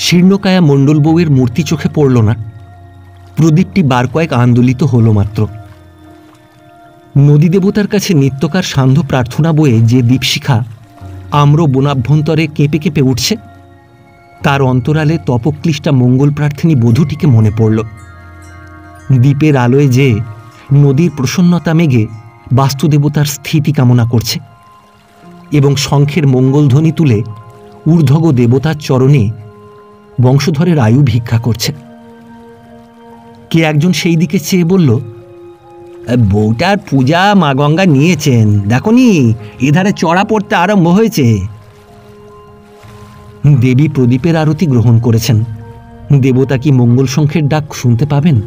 শীর্ণকায়া মণ্ডল বউয়ের মূর্তি চোখে পড়ল না। প্রদীপটি বার কয়েক আন্দোলিত হল মাত্র। নদী দেবতার কাছে নিত্যকার সান্ধ্য প্রার্থনা বয়ে যে দীপশিখা আম্র বনাভ্যন্তরে কেঁপে কেঁপে উঠছে, তার অন্তরালে তপক্লিষ্টা মঙ্গল প্রার্থিনী বধূটিকে মনে পড়ল। দ্বীপের আলোয় যে নদীর প্রসন্নতা মেঘে বাস্তুদেবতার স্থিতি কামনা করছে এবং শঙ্খের মঙ্গলধ্বনি তুলে ঊর্ধ্বগ দেবতার চরণে বংশধরের আয়ু ভিক্ষা করছে। কে একজন সেই দিকে চেয়ে বলল, বউটার পূজা মা গঙ্গা নিয়েছেন, দেখনি এধারে চড়া পড়তে আরম্ভ হয়েছে। দেবী প্রদীপের আরতি গ্রহণ করেছেন। দেবতা কি মঙ্গল শঙ্খের ডাক শুনতে পাবেন?